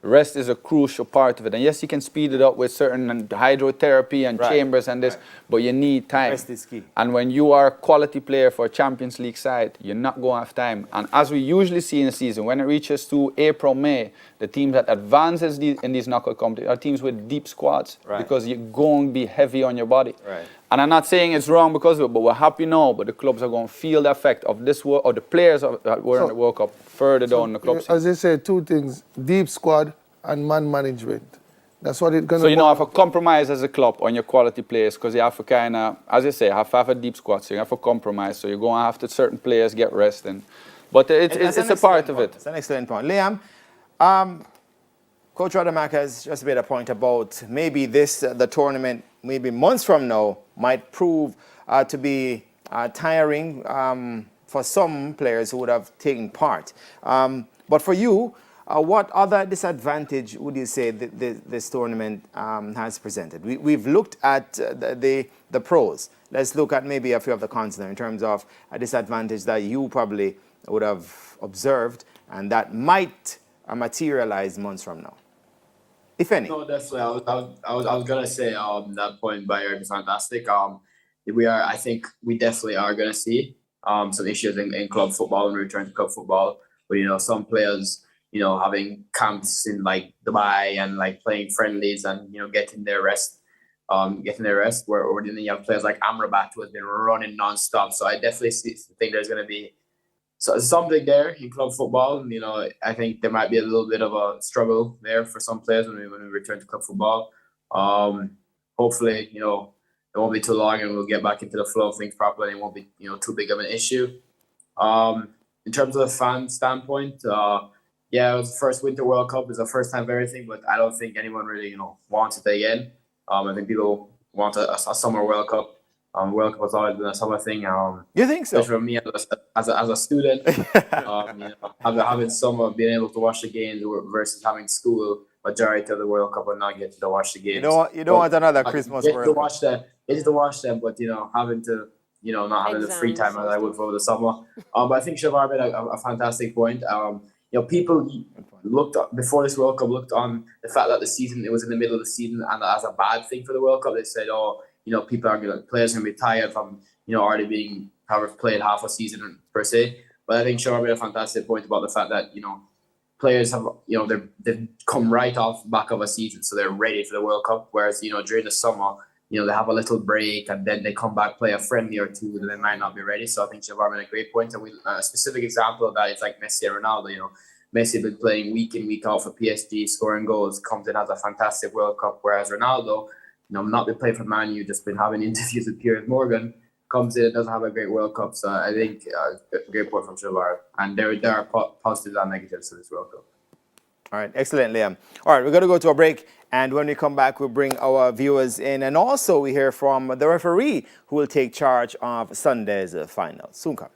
[SPEAKER 13] Rest is a crucial part of it. And yes, you can speed it up with certain hydrotherapy and chambers and this, but you need time.
[SPEAKER 6] Rest is key.
[SPEAKER 13] And when you are a quality player for a Champions League side, you're not going to have time. And as we usually see in the season, when it reaches to April, May, the teams that advances in these knockout competitions are teams with deep squads, because you're going to be heavy on your body.
[SPEAKER 6] Right.
[SPEAKER 13] And I'm not saying it's wrong because of it, but we're happy now. But the clubs are going to feel the effect of this work, or the players that were in the World Cup further down the club season.
[SPEAKER 11] As I said, two things: deep squad and man management. That's what it's going to.
[SPEAKER 13] So you know, have a compromise as a club on your quality players, because you have to kind of, as I say, have a deep squad. So you have to compromise. So you're going to have to certain players get rest in. But it's a part of it.
[SPEAKER 6] It's an excellent point, Liam. Coach Rademacher has just made a point about maybe the tournament, maybe months from now, might prove to be tiring for some players who would have taken part. But for you, what other disadvantage would you say this tournament has presented? We've looked at the pros. Let's look at maybe a few of the cons now in terms of a disadvantage that you probably would have observed and that might materialize months from now, if any.
[SPEAKER 7] No, that's what I was gonna say. That point by Eric is fantastic. I think we definitely are going to see some issues in club football when we return to club football. But some players, having camps in like Dubai and like playing friendlies and getting their rest. Or then you have players like Amrabat who has been running non-stop. So I definitely think there's going to be something there in club football. I think there might be a little bit of a struggle there for some players when we return to club football. Hopefully, it won't be too long and we'll get back into the flow of things properly and it won't be, too big of an issue. In terms of the fan standpoint, it was the first Winter World Cup. It's the first time for everything, but I don't think anyone really, wants it again. I think people want a summer World Cup. World Cup has always been a summer thing.
[SPEAKER 6] You think so?
[SPEAKER 7] Especially for me as a student, having summer, being able to watch the games versus having school majority of the World Cup and not get to watch the games.
[SPEAKER 6] You don't want another Christmas World Cup.
[SPEAKER 7] Get to watch them, but having to not having the free time as I would for the summer. But I think Shavar made a fantastic point. People before this World Cup looked on the fact that it was in the middle of the season and as a bad thing for the World Cup. They said, players are gonna be tired from already played half a season per se. But I think Shavar made a fantastic point about the fact that players have they've come right off the back of a season, so they're ready for the World Cup. Whereas during the summer, they have a little break and then they come back, play a friendly or two, and they might not be ready. So I think Shavar made a great point. And a specific example of that is like Messi and Ronaldo. Messi has been playing week in, week out for PSG, scoring goals, comes in, has a fantastic World Cup. Whereas Ronaldo, not been playing for Man U, just been having interviews with Piers Morgan, comes in, doesn't have a great World Cup. So I think a great point from Shavar. And there are positives and negatives to this World Cup.
[SPEAKER 6] All right, excellent, Liam. All right, we're going to go to a break. And when we come back, we'll bring our viewers in. And also we hear from the referee who will take charge of Sunday's final. Soon come.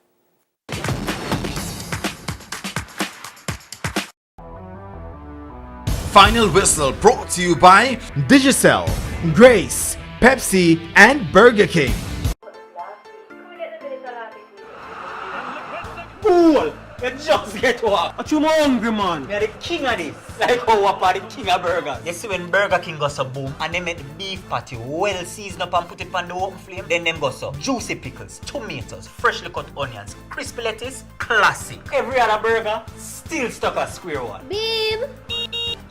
[SPEAKER 14] Final Whistle brought to you by Digicel, Grace, Pepsi, and Burger King.
[SPEAKER 3] Fool! You just get what? What you hungry, man? Me are the king of this. Like how what are the king of burgers?
[SPEAKER 19] You see when Burger King goes so boom and they make the beef patty well seasoned up and put it on the open flame, then them go so juicy pickles, tomatoes, freshly cut onions, crispy lettuce, classic.
[SPEAKER 3] Every other burger still stuck at square one.
[SPEAKER 12] Babe!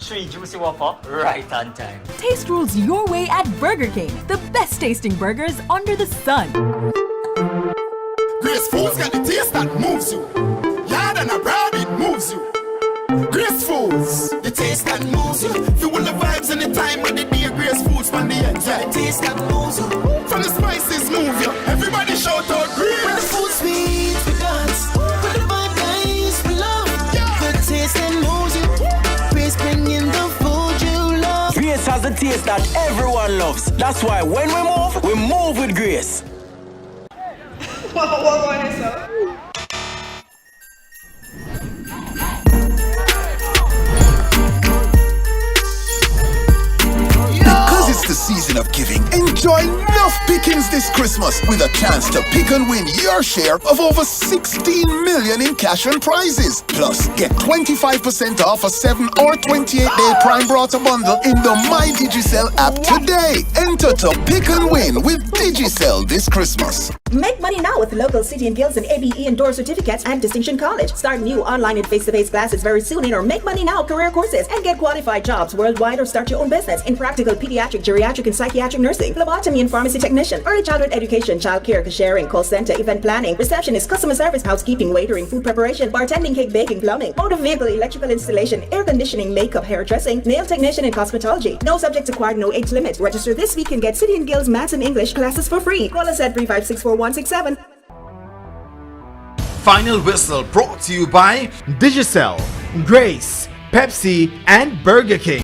[SPEAKER 19] 3 juicy Whopper right on time.
[SPEAKER 5] Taste rules your way at Burger King, the best tasting burgers under the sun.
[SPEAKER 16] Grace Foods got the taste that moves you. Yard and abroad, it moves you. Grace Foods, the taste that moves you. Fuel the vibes and the time of the day. Grace Foods from the end. Yeah, the taste that moves you. From the spices move you. Everybody shout out Grace.
[SPEAKER 17] When the food sweet, we dance. When the vibe nice, we love. The taste that moves you. Grace bringing the food you love.
[SPEAKER 18] Grace has the taste that everyone loves. That's why when we move with Grace.
[SPEAKER 16] Because it's the season of giving, enjoy enough pickings this Christmas with a chance to pick and win your share of over 16 million in cash and prizes. Plus, get 25% off a 7 or 28-day Prime Brota bundle in the My Digicel app today. Enter to pick and win with Digicel this Christmas.
[SPEAKER 15] Make money now with local City and Guilds and ABE endorsed certificates and Distinction College. Start new online and face-to-face classes very soon in our Make Money Now career courses and get qualified jobs worldwide or start your own business in practical pediatric, geriatric, and psychiatric nursing, phlebotomy and pharmacy technician, early childhood education, childcare, cashiering, call center, event planning, receptionist, customer service, housekeeping, waitering, food preparation, bartending, cake baking, plumbing, motor vehicle, electrical installation, air conditioning, makeup, hairdressing, nail technician, and cosmetology. No subjects acquired, no age limit. Register this week and get City and Guilds Maths and English classes for free. Call us at 3564167.
[SPEAKER 14] Final Whistle brought to you by Digicel, Grace, Pepsi, and Burger King.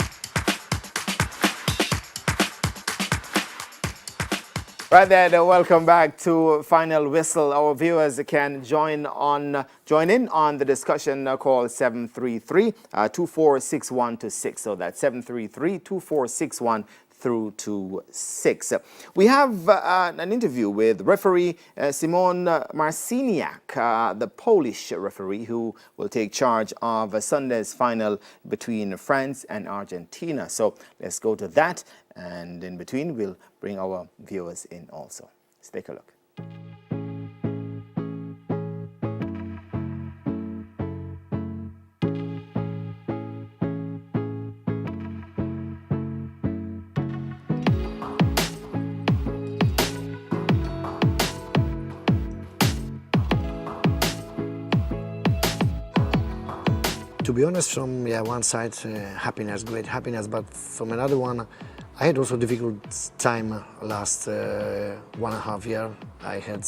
[SPEAKER 6] Right then, welcome back to Final Whistle. Our viewers can join in on the discussion. Call 733-246126. So that's 733-2461 through to 6. We have an interview with referee Simon Marciniak, the Polish referee who will take charge of Sunday's final between France and Argentina. So let's go to that, and in between we'll bring our viewers in also. Let's take a look.
[SPEAKER 20] To be honest, from one side, happiness, great happiness, but from another one, I had also difficult time last 1.5 year. I had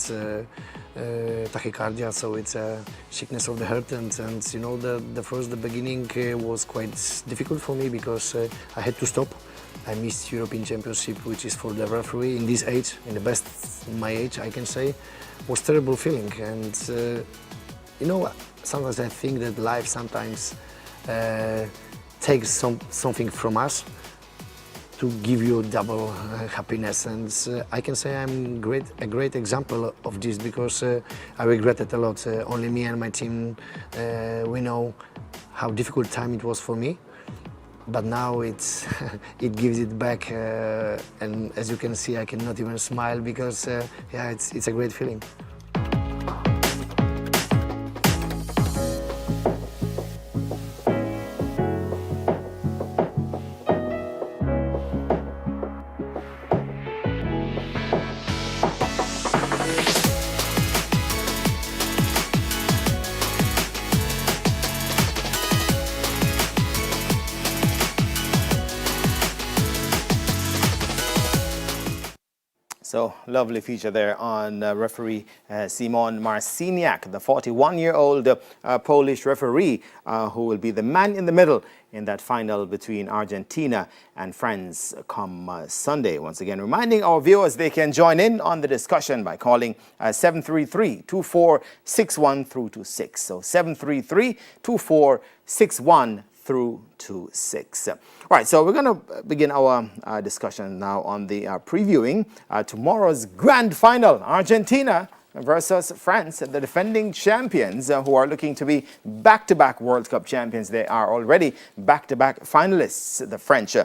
[SPEAKER 20] tachycardia, so it's a sickness of the heart, and you know the beginning was quite difficult for me because I had to stop. I missed European Championship, which is for the referee in this age, in the best my age, I can say, was terrible feeling, and you know. Sometimes I think that life sometimes takes something from us to give you double happiness, and I can say I'm a great example of this because I regret it a lot. Only me and my team, we know how difficult time it was for me, but now it gives it back, and as you can see, I cannot even smile because it's a great feeling.
[SPEAKER 6] So, lovely feature there on referee Simon Marciniak, the 41-year-old Polish referee who will be the man in the middle in that final between Argentina and France come Sunday. Once again, reminding our viewers they can join in on the discussion by calling 733-2461 through to 6. So 733-2461 through to 6. All right, so we're going to begin our discussion now on the previewing tomorrow's grand final, Argentina versus France, the defending champions who are looking to be back-to-back World Cup champions. They are already back-to-back finalists, the French.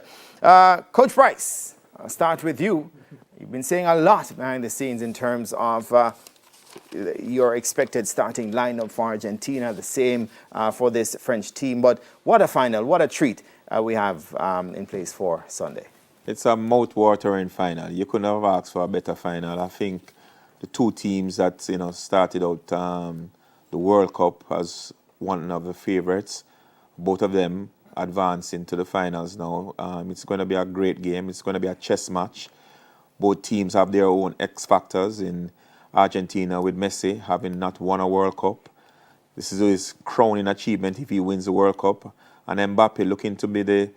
[SPEAKER 6] Coach Price, I'll start with you. You've been saying a lot behind the scenes in terms of your expected starting lineup for Argentina, the same for this French team. But what a final, what a treat we have in place for Sunday.
[SPEAKER 4] It's a mouth-watering final. You couldn't have asked for a better final. I think the two teams that started out the World Cup as one of the favorites, both of them advance into the finals now. It's going to be a great game. It's going to be a chess match. Both teams have their own X factors. In Argentina, with Messi having not won a World Cup, this is his crowning achievement if he wins the World Cup. And Mbappe looking to be the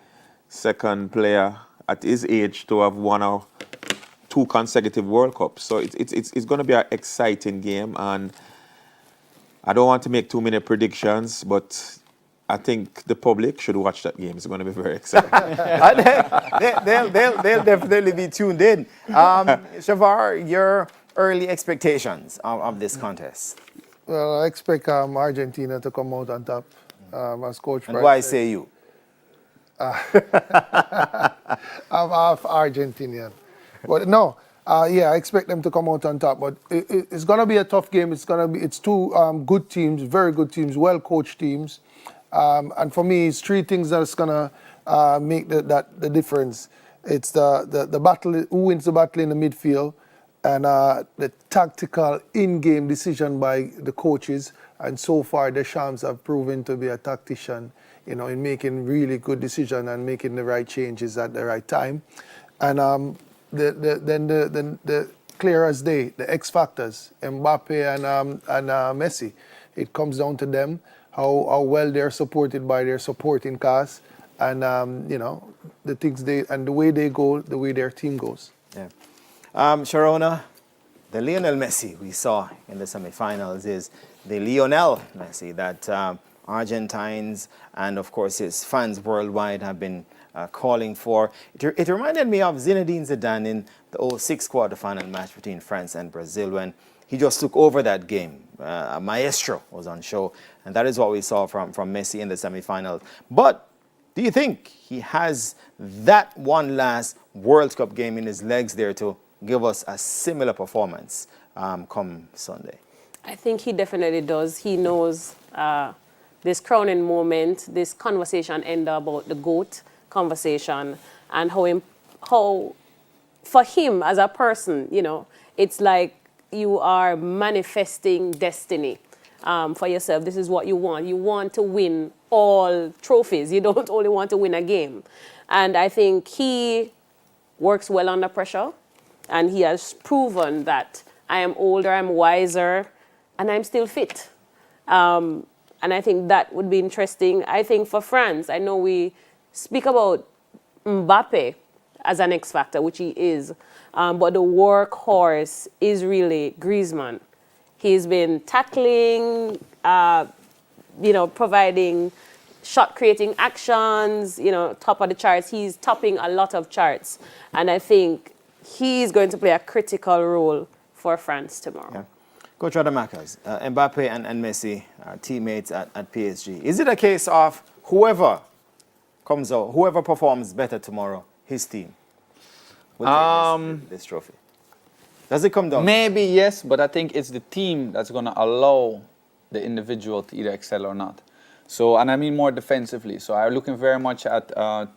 [SPEAKER 4] second player at his age to have won 2 consecutive World Cups. So it's going to be an exciting game, and I don't want to make too many predictions, but I think the public should watch that game. It's going to be very exciting.
[SPEAKER 6] they'll definitely be tuned in. Shavar, your early expectations of this contest?
[SPEAKER 11] Well, I expect Argentina to come out on top, as Coach Price
[SPEAKER 6] And why
[SPEAKER 11] said.
[SPEAKER 6] say you?
[SPEAKER 11] I'm half Argentinian. But no, I expect them to come out on top. But it's going to be a tough game. It's two good teams, very good teams, well-coached teams. And for me, it's 3 things that's going to make the difference. It's the battle, who wins the battle in the midfield, and the tactical in-game decision by the coaches. And so far, Deschamps have proven to be a tactician, in making really good decisions and making the right changes at the right time. And the clear as day, the X factors, Mbappe and Messi. It comes down to them, how well they're supported by their supporting cast, and the things and the way they go, the way their team goes.
[SPEAKER 6] Yeah. Sharona, the Lionel Messi we saw in the semifinals is the Lionel Messi that Argentines and, of course, his fans worldwide have been calling for. It reminded me of Zinedine Zidane in the 2006 quarterfinal match between France and Brazil when he just took over that game. A maestro was on show, and that is what we saw from Messi in the semifinals. But do you think he has that one last World Cup game in his legs there to give us a similar performance come Sunday?
[SPEAKER 12] I think he definitely does. He knows this crowning moment, this conversation ended about the GOAT conversation, and how for him as a person, you know, it's like you are manifesting destiny for yourself. This is what you want. You want to win all trophies. You don't only want to win a game. And I think he works well under pressure, and he has proven that I am older, I'm wiser, and I'm still fit. And I think that would be interesting. I think for France, I know we speak about Mbappe as an X factor, which he is, but the workhorse is really Griezmann. He's been tackling, you know, providing shot creating actions, you know, top of the charts. He's topping a lot of charts. And I think he's going to play a critical role for France tomorrow.
[SPEAKER 6] Yeah. Coach Radamakas, Mbappe and Messi are teammates at PSG. Is it a case of whoever comes out, whoever performs better tomorrow, his team will take this trophy? Does it come down?
[SPEAKER 13] Maybe yes, but I think it's the team that's going to allow the individual to either excel or not. So, and I mean more defensively. So I'm looking very much at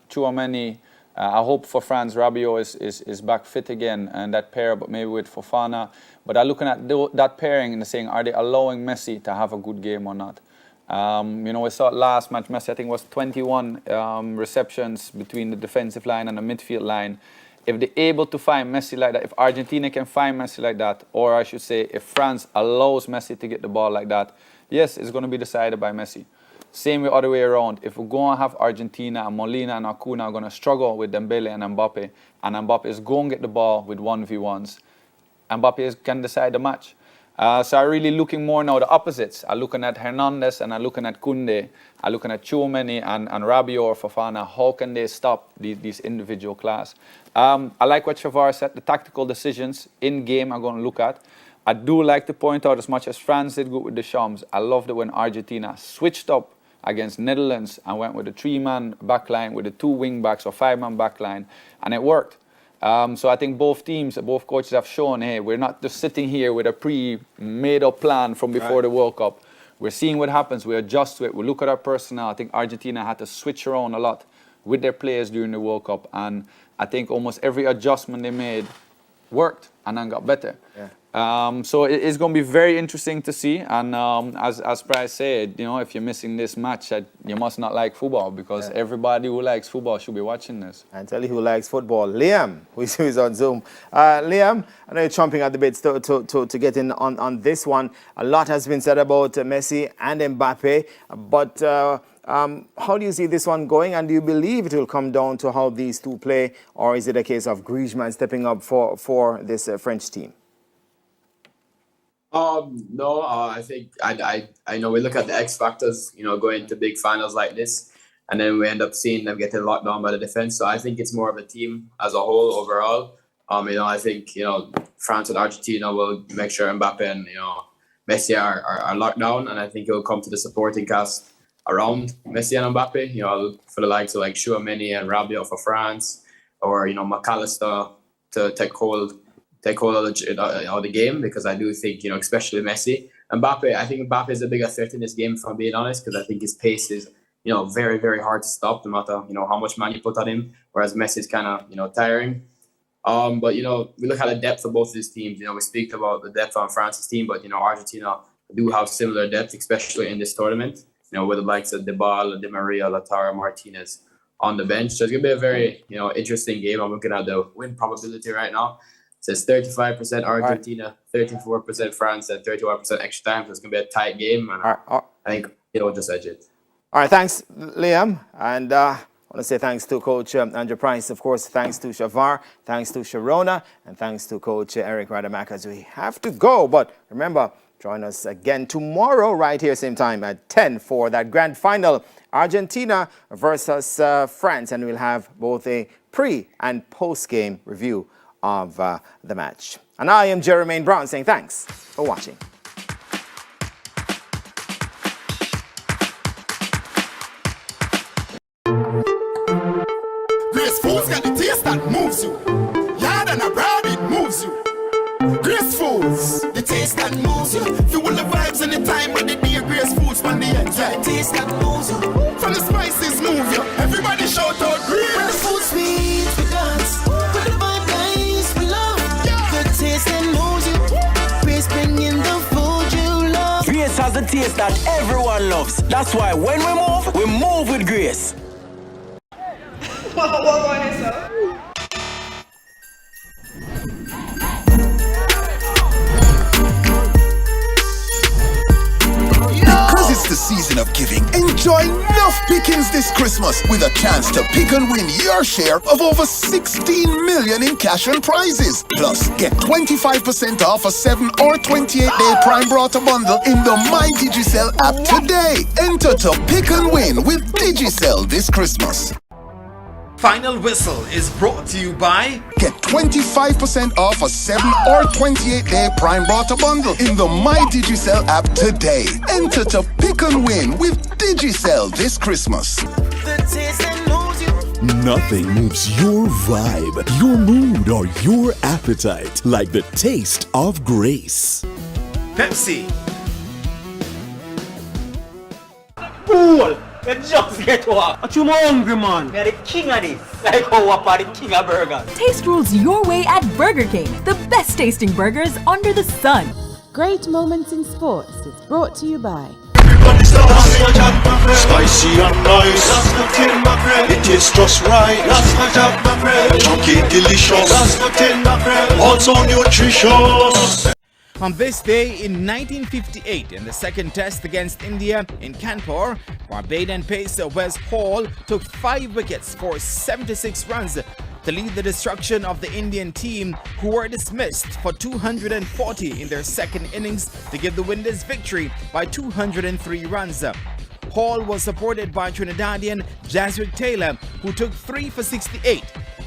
[SPEAKER 13] Tchouaméni. I hope for France, Rabiot is back fit again, and that pair, but maybe with Fofana. But I'm looking at that pairing and saying, are they allowing Messi to have a good game or not? You know, we saw last match, Messi, I think, was 21 receptions between the defensive line and the midfield line. If they're able to find Messi like that, if Argentina can find Messi like that, or I should say, if France allows Messi to get the ball like that, yes, it's going to be decided by Messi. Same way other way around. If we're going to have Argentina and Molina and Acuna are going to struggle with Dembele and Mbappe is going to get the ball with 1v1s, Mbappe can decide the match. So I'm really looking more now the opposites. I'm looking at Hernandez and I'm looking at Koundé. I'm looking at Tchouaméni and Rabiot or Fofana. How can they stop these individual class? I like what Shavar said. The tactical decisions in game I'm going to look at. I do like to point out, as much as France did good with Deschamps, I loved it when Argentina switched up against Netherlands and went with a 3-man backline, with a 2 wing backs or 5-man backline, and it worked. So I think both teams, both coaches have shown, hey, we're not just sitting here with a pre-made-up plan from before the World Cup. We're seeing what happens. We adjust to it. We look at our personnel. I think Argentina had to switch around a lot with their players during the World Cup, and I think almost every adjustment they made worked and then got better.
[SPEAKER 6] Yeah.
[SPEAKER 13] So it's going to be very interesting to see. And as Price said, you know, if you're missing this match, you must not like football, because everybody who likes football should be watching this.
[SPEAKER 6] And tell you who likes football, Liam, who is on Zoom. Liam, I know you're chomping at the bits to get in on this one. A lot has been said about Messi and Mbappe, but how do you see this one going, and do you believe it will come down to how these two play, or is it a case of Griezmann stepping up for this French team?
[SPEAKER 7] No, I think I know we look at the X factors, you know, going to big finals like this, and then we end up seeing them getting locked down by the defense. So I think it's more of a team as a whole overall. You know, I think, you know, France and Argentina will make sure Mbappe and, you know, Messi are locked down, and I think it will come to the supporting cast around Messi and Mbappe. You know, for the likes of like Tchouaméni and Rabiot for France, or, you know, McAllister to take hold of the game, because I do think, you know, especially Messi. Mbappe, I think Mbappe is a bigger threat in this game, if I'm being honest, because I think his pace is, you know, very, very hard to stop, no matter, you know, how much man you put on him, whereas Messi is kind of, you know, tiring. But, you know, we look at the depth of both of these teams. You know, we speak about the depth on France's team, but, you know, Argentina do have similar depth, especially in this tournament, you know, with the likes of Dybala, Di Maria, Lautaro Martinez on the bench. So it's going to be a very, you know, interesting game. I'm looking at the win probability right now. It says 35% Argentina, 34% France, and 31% extra time. So it's going to be a tight game. And I think it'll just edge it.
[SPEAKER 6] All right, thanks, Liam. And I want to say thanks to Coach Andrew Price. Of course, thanks to Shavar, thanks to Sharona, and thanks to Coach Eric Radamakas. We have to go, but remember, join us again tomorrow right here, same time at 10 for that grand final, Argentina versus France. And we'll have both a pre- and post-game review of the match. And I am Jermaine Brown saying thanks for watching.
[SPEAKER 16] Grace Food's got the taste that moves you. Yard and abroad, it moves you.
[SPEAKER 17] taste that moves you.
[SPEAKER 16] From the spices move you, everybody shout out Greece.
[SPEAKER 17] When the food sweet, we dance. When the vibe nice, we love. Good taste that moves you. Grace bringing the food you love.
[SPEAKER 18] Grace has the taste that everyone loves. That's why when we move with Grace.
[SPEAKER 16] Because it's the season of giving, enjoy enough pickings this Christmas with a chance to pick and win your share of over 16 million in cash and prizes. Plus, get 25% off a 7 or 28-day Prime Brota bundle in the My Digicel app today. Enter to pick and win with Digicel this Christmas.
[SPEAKER 14] Final Whistle is brought to you by...
[SPEAKER 16] Get 25% off a 7 or 28-day Prime Brota bundle in the My Digicel app today. Enter to pick and win with Digicel this Christmas.
[SPEAKER 17] The taste that moves you.
[SPEAKER 9] Nothing moves your vibe, your mood, or your appetite like the taste of grace.
[SPEAKER 14] Pepsi.
[SPEAKER 3] Cool! You just get what? What you hungry, man? You're the king of this. Like how I are the king of burgers.
[SPEAKER 5] Taste rules your way at Burger King, the best tasting burgers under the sun.
[SPEAKER 22] Great Moments in Sports is brought to you by
[SPEAKER 23] Spicy and nice. It is just right. Chunky, delicious. Also nutritious.
[SPEAKER 6] On this day in 1958, in the second test against India in Kanpur, Barbadian pacer Wes Hall took 5 wickets for 76 runs to lead the destruction of the Indian team, who were dismissed for 240 in their second innings to give the Windies victory by 203 runs. Hall was supported by Trinidadian Jaswick Taylor, who took 3 for 68.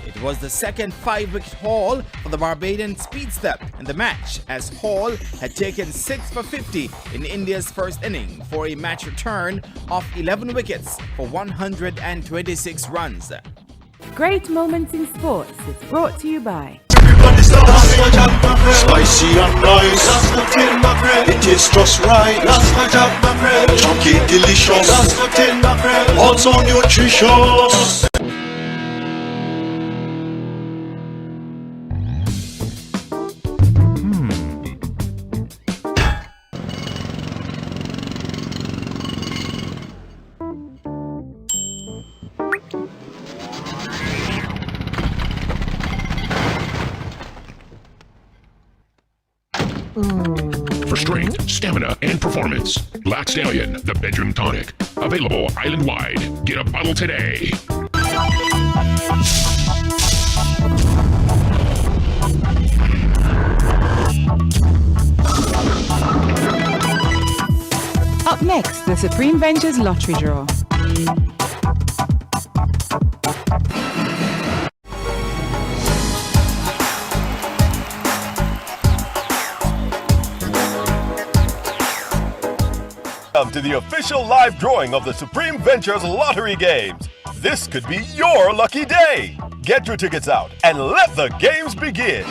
[SPEAKER 6] It was the second 5-wicket haul for the Barbadian speedster in the match, as Hall had taken 6 for 50 in India's first inning for a match return of 11 wickets for 126 runs.
[SPEAKER 22] Great Moments in Sports is brought to you by
[SPEAKER 23] Spicy and nice. It is just right. Chunky, delicious. Also nutritious.
[SPEAKER 24] For strength, stamina, and performance, Black Stallion, the bedroom tonic. Available island-wide. Get a bottle today.
[SPEAKER 22] Up next, the Supreme Ventures Lottery Draw.
[SPEAKER 25] Welcome to the official live drawing of the Supreme Ventures Lottery Games. This could be your lucky day. Get your tickets out and let the games begin.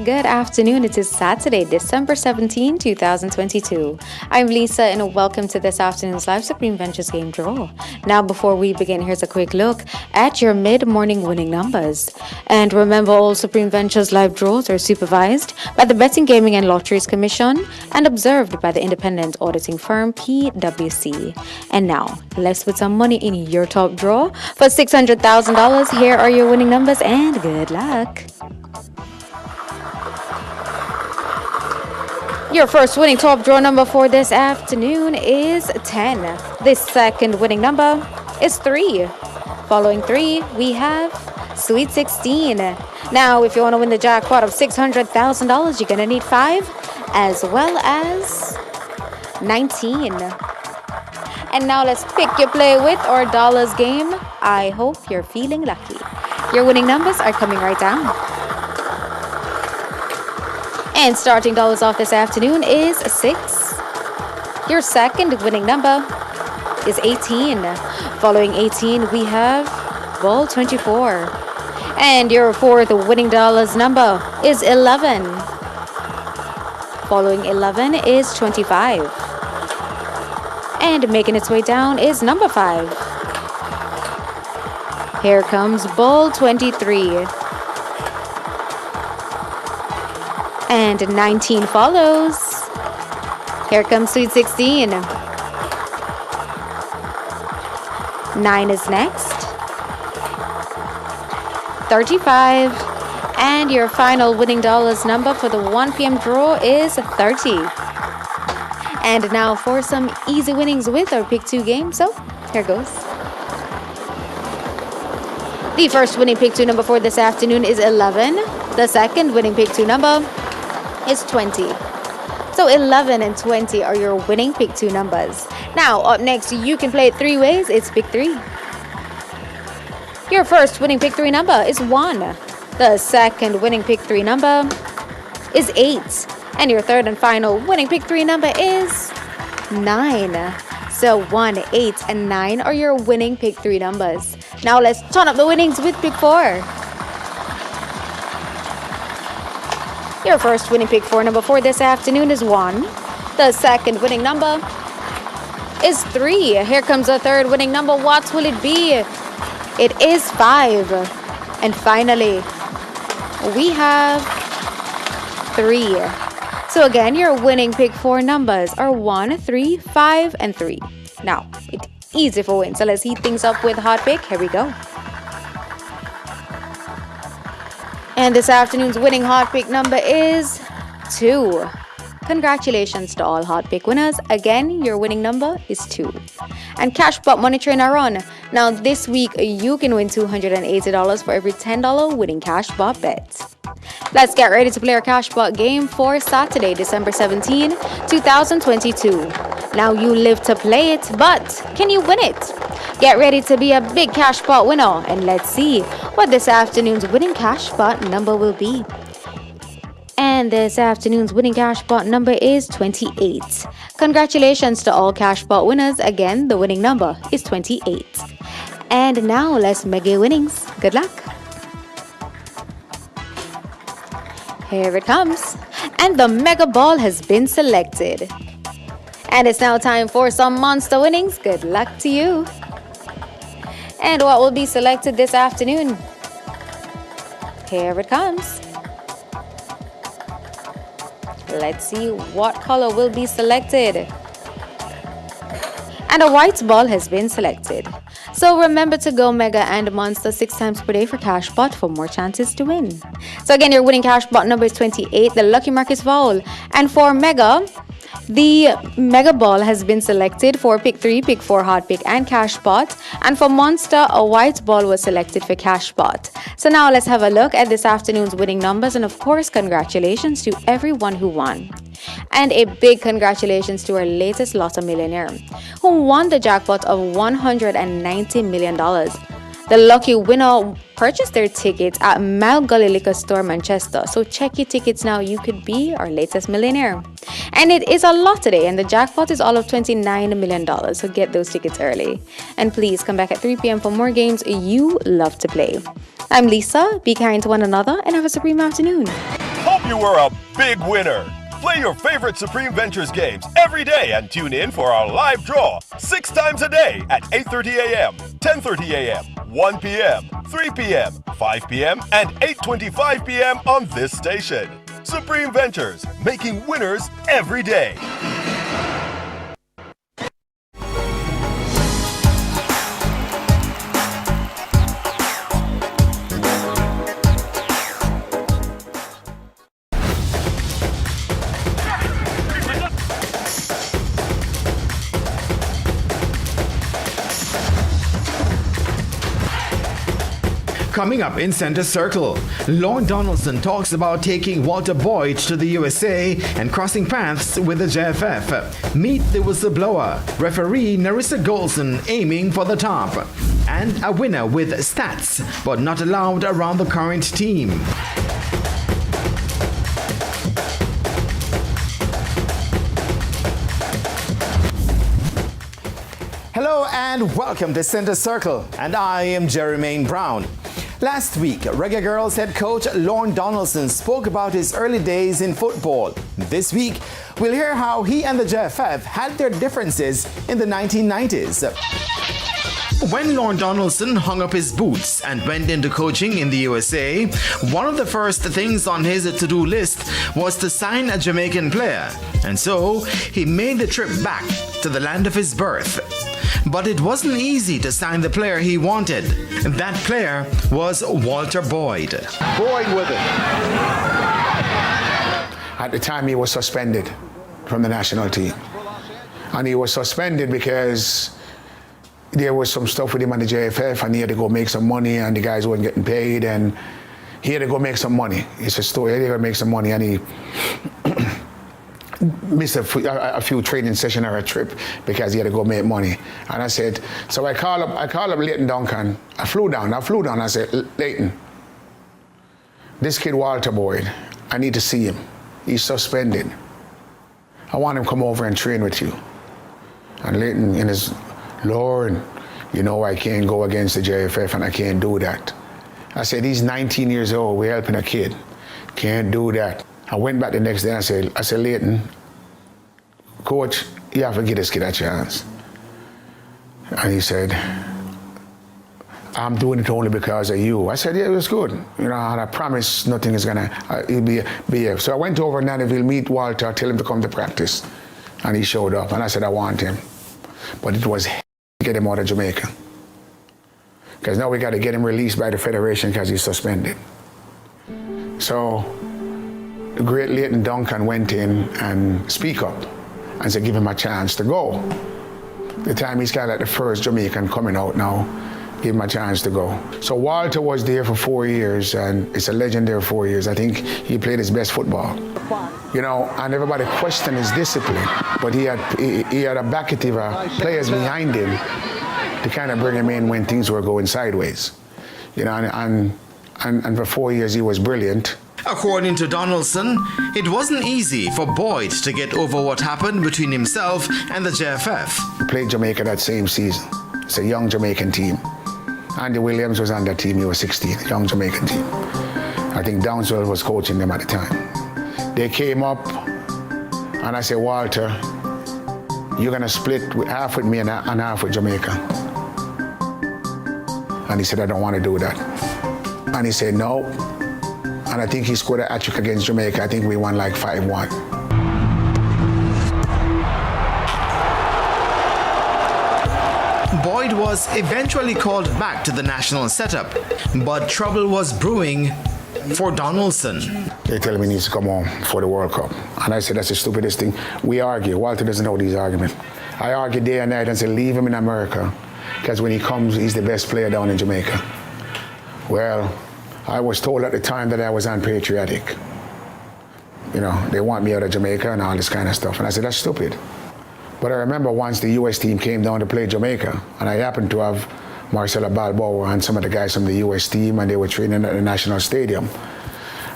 [SPEAKER 26] Good afternoon. It is Saturday, December 17, 2022. I'm Lisa and welcome to this afternoon's live Supreme Ventures game draw. Now, before we begin, here's a quick look at your mid-morning winning numbers. And remember, all Supreme Ventures live draws are supervised by the Betting, Gaming and Lotteries Commission and observed by the independent auditing firm PwC. And now, let's put some money in your top draw for $600,000. Here are your winning numbers and good luck. Your first winning top draw number for this afternoon is 10. The second winning number is 3. Following 3, we have Sweet 16. Now, if you want to win the jackpot of $600,000, you're going to need 5 as well as 19. And now let's pick your play with or dollars game. I hope you're feeling lucky. Your winning numbers are coming right down. And starting dollars off this afternoon is 6. Your second winning number is 18. Following 18, we have ball 24. And your fourth winning dollars number is 11. Following 11 is 25. And making its way down is number 5. Here comes ball 23. And 19 follows. Here comes Sweet 16. 9 is next. 35. And your final winning dollars number for the 1 p.m. draw is 30. And now for some easy winnings with our Pick 2 game. So, here goes. The first winning Pick 2 number for this afternoon is 11. The second winning Pick 2 number is 20. So 11 and 20 are your winning Pick 2 numbers. Now, up next, you can play it 3 ways. It's Pick 3. Your first winning Pick 3 number is 1. The second winning Pick 3 number is 8. And your third and final winning Pick 3 number is 9. So 1, 8, and 9 are your winning Pick 3 numbers. Now let's turn up the winnings with Pick 4. Your first winning Pick 4 number for this afternoon is 1. The second winning number is 3. Here comes the third winning number. What will it be? It is 5. And finally, we have 3. So again, your winning Pick 4 numbers are 1, 3, 5, and 3. Now, it's easy for win. So let's heat things up with Hot Pick. Here we go. And this afternoon's winning Hot Pick number is 2. Congratulations to all Hot Pick winners. Again, your winning number is 2. And Cashpot Money Train are on. Now, this week, you can win $280 for every $10 winning Cashpot bet. Let's get ready to play our Cashpot game for Saturday, December 17, 2022. Now, you live to play it, but can you win it? Get ready to be a big Cashpot winner, and let's see what this afternoon's winning Cashpot number will be. And this afternoon's winning Cashpot number is 28. Congratulations to all Cashpot winners. Again, the winning number is 28. And now let's make it winnings. Good luck. Here it comes. And the Mega Ball has been selected. And it's now time for some monster winnings. Good luck to you. And what will be selected this afternoon? Here it comes. Let's see what color will be selected. And a white ball has been selected. So remember to go Mega and Monster 6 times per day for Cashpot for more chances to win. So again, your winning Cashpot number is 28. The lucky mark is foul. And for Mega, the Mega Ball has been selected for Pick 3, Pick 4, Hot Pick, and Cashpot. And for Monster, a white ball was selected for Cashpot. So now let's have a look at this afternoon's winning numbers. And of course, congratulations to everyone who won. And a big congratulations to our latest Lotto millionaire, who won the jackpot of $190 million. The lucky winner purchased their tickets at Mile Gully Liquor Store, Manchester. So check your tickets now. You could be our latest millionaire. And it is a lot today, and the jackpot is all of $29 million. So get those tickets early. And please come back at 3 p.m. for more games you love to play. I'm Lisa. Be kind to one another and have a supreme afternoon.
[SPEAKER 25] Hope you were a big winner. Play your favorite Supreme Ventures games every day and tune in for our live draw 6 times a day at 8:30 a.m., 10:30 a.m., 1 p.m., 3 p.m., 5 p.m., and 8:25 p.m. on this station. Supreme Ventures, making winners every day.
[SPEAKER 14] Coming up in Center Circle, Lorne Donaldson talks about taking Walter Boyd to the USA and crossing paths with the JFF. Meet the whistleblower, referee Narissa Golson aiming for the top. And a winner with stats, but not allowed around the current team.
[SPEAKER 6] Hello and welcome to Center Circle, and I am Jermaine Brown. Last week, Reggae Girls head coach Lorne Donaldson spoke about his early days in football. This week, we'll hear how he and the JFF had their differences in the 1990s.
[SPEAKER 14] When Lorne Donaldson hung up his boots and went into coaching in the USA, one of the first things on his to-do list was to sign a Jamaican player. And so, he made the trip back to the land of his birth. But it wasn't easy to sign the player he wanted. That player was Walter Boyd.
[SPEAKER 1] Boyd with it. At the time, he was suspended from the national team. And he was suspended because there was some stuff with him on the JFF, and he had to go make some money, and the guys weren't getting paid, and he had to go make some money. It's a story. He had to go make some money, and he missed a few training sessions or a trip because he had to go make money. And I said, so I called up Leighton Duncan. I flew down. I said, Leighton, this kid Walter Boyd, I need to see him. He's suspended. I want him to come over and train with you. And Leighton in his, Lord, you know I can't go against the JFF and I can't do that. I said, he's 19 years old, we're helping a kid. Can't do that. I went back the next day and I said, Leighton, coach, you have to give this kid a chance. And he said, I'm doing it only because of you. I said, yeah, it was good. You know, and I promise nothing is gonna be here. So I went over to Nannyville, meet Walter, tell him to come to practice. And he showed up, and I said, I want him. But it was to get him out of Jamaica. Because now we got to get him released by the Federation because he's suspended. So the great Leighton Duncan went in and speak up and said, give him a chance to go. The time he's kind of like the first Jamaican coming out now, give him a chance to go. So Walter was there for 4 years, and it's a legendary 4 years. I think he played his best football. You know, and everybody questioned his discipline, but he had a bucket of players behind him to kind of bring him in when things were going sideways. You know, and for 4 years he was brilliant.
[SPEAKER 14] According to Donaldson, it wasn't easy for Boyd to get over what happened between himself and the JFF.
[SPEAKER 1] We played Jamaica that same season. It's a young Jamaican team. Andy Williams was on that team, he was 16, young Jamaican team. I think Downswell was coaching them at the time. They came up, and I said, Walter, you're gonna split half with me and half with Jamaica. And he said, I don't want to do that. And he said, no. And I think he scored a hat-trick against Jamaica. I think we won like 5-1.
[SPEAKER 14] Boyd was eventually called back to the national setup, but trouble was brewing for Donaldson.
[SPEAKER 1] They tell me he needs to come home for the World Cup. And I said, that's the stupidest thing. We argue. Walter doesn't know these arguments. I argue day and night and say, leave him in America, because when he comes, he's the best player down in Jamaica. Well, I was told at the time that I was unpatriotic. You know, they want me out of Jamaica and all this kind of stuff. And I said, that's stupid. But I remember once the US team came down to play Jamaica, and I happened to have Marcelo Balboa and some of the guys from the US team, and they were training at the National Stadium.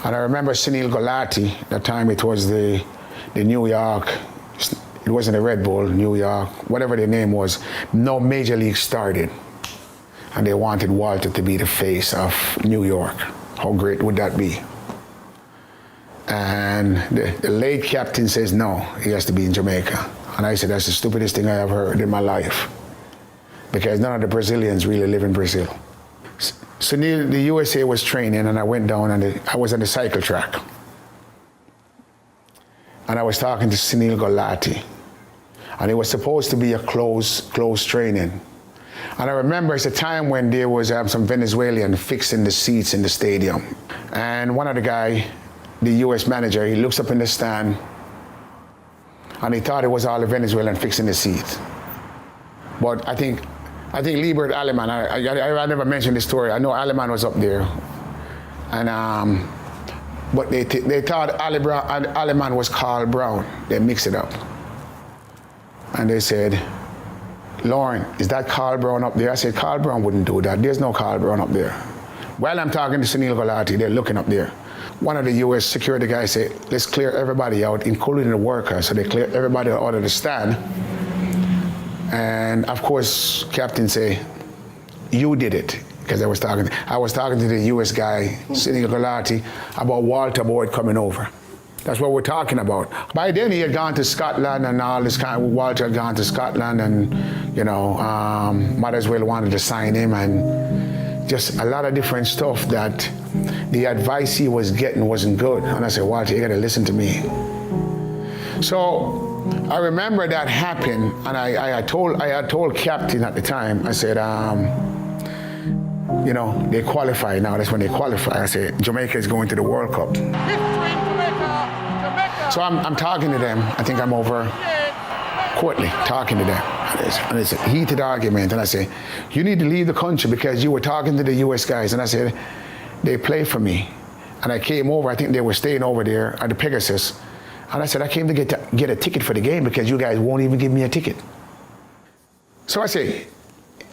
[SPEAKER 1] And I remember Sunil Gulati, that time it was the New York, it wasn't the Red Bull, New York, whatever the name was, no Major League started. And they wanted Walter to be the face of New York. How great would that be? And the late captain says, no, he has to be in Jamaica. And I said, that's the stupidest thing I ever heard in my life. Because none of the Brazilians really live in Brazil. So the USA was training, and I went down, and I was on the cycle track. And I was talking to Sunil Gulati. And it was supposed to be a close training. And I remember it's a time when there was some Venezuelan fixing the seats in the stadium. And one of the guy, the US manager, he looks up in the stand, and he thought it was all the Venezuelan fixing the seats. But I think Liebert Aleman, I never mentioned this story. I know Aleman was up there. And but they thought Aleman was Carl Brown. They mixed it up. And they said, Lauren, is that Carl Brown up there? I said, Carl Brown wouldn't do that. There's no Carl Brown up there. While I'm talking to Sunil Gulati, they're looking up there. One of the US security guys said, let's clear everybody out, including the workers. So they clear everybody out of the stand. And of course, captain say, you did it. because I was talking to the US guy, Sidney Galati, about Walter Boyd coming over. That's what we're talking about. By then he had gone to Scotland and all this kind of, Walter had gone to Scotland and, might as well wanted to sign him and just a lot of different stuff that the advice he was getting wasn't good. And I said, Walter, you gotta listen to me. So I remember that happened, and I had told Captain at the time, I said, they qualify now. That's when they qualify. I said, Jamaica is going to the World Cup. So I'm talking to them. I think I'm over Courtney talking to them. And it's a heated argument. And I say, you need to leave the country because you were talking to the US guys. And I said, they play for me. And I came over. I think they were staying over there at the Pegasus. And I said, I came to get a ticket for the game because you guys won't even give me a ticket. So I say,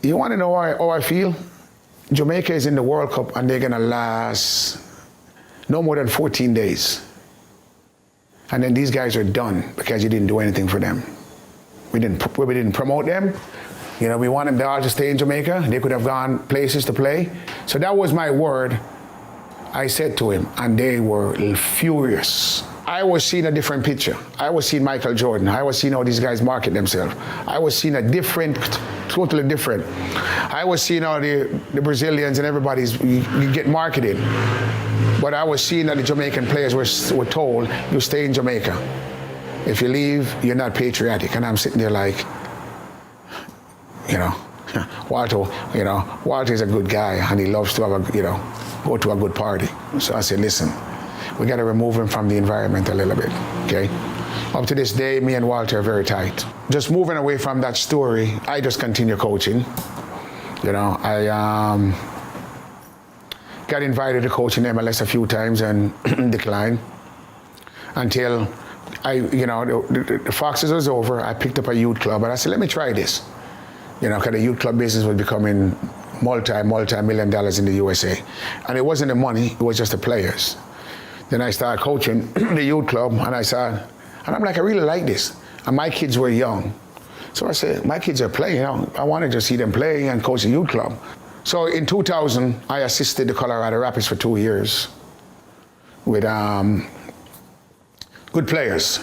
[SPEAKER 1] you want to know how I feel? Jamaica is in the World Cup and they're going to last no more than 14 days. And then these guys are done because you didn't do anything for them. We didn't promote them. We want them all to stay in Jamaica. They could have gone places to play. So that was my word I said to him, and they were furious. I was seeing a different picture. I was seeing Michael Jordan. I was seeing how these guys market themselves. I was seeing a different, totally different. I was seeing how the Brazilians and everybody's you get marketed. But I was seeing that the Jamaican players were told, you stay in Jamaica. If you leave, you're not patriotic. And I'm sitting there like, Walter is a good guy and he loves to have go to a good party. So I said, listen, we got to remove him from the environment a little bit, okay? Up to this day, me and Walter are very tight. Just moving away from that story, I just continue coaching. I got invited to coach in MLS a few times and declined until the Foxes was over. I picked up a youth club and I said, let me try this. Because the youth club business was becoming multi-million dollars in the USA. And it wasn't the money, it was just the players. Then I started coaching the youth club and I'm like, I really like this. And my kids were young. So I said, my kids are playing, I wanted to see them play and coach the youth club. So in 2000, I assisted the Colorado Rapids for 2 years with good players.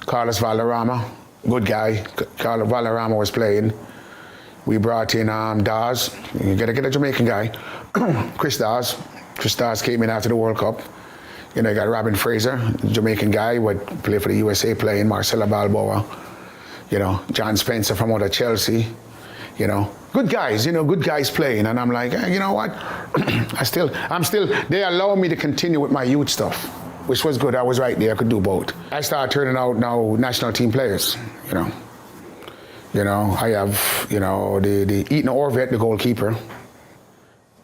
[SPEAKER 1] Carlos Valderrama, good guy. Carlos Valderrama was playing. We brought in Dawes. You gotta get a Jamaican guy. Chris Dawes. Chris Dawes came in after the World Cup. You got Robin Fraser, Jamaican guy, would play for the USA playing, Marcelo Balboa. John Spencer from out of Chelsea. Good guys, good guys playing. And I'm like, you know what? They allow me to continue with my youth stuff, which was good. I was right there, I could do both. I started turning out now national team players, I have, the Eaton Orvet, the goalkeeper,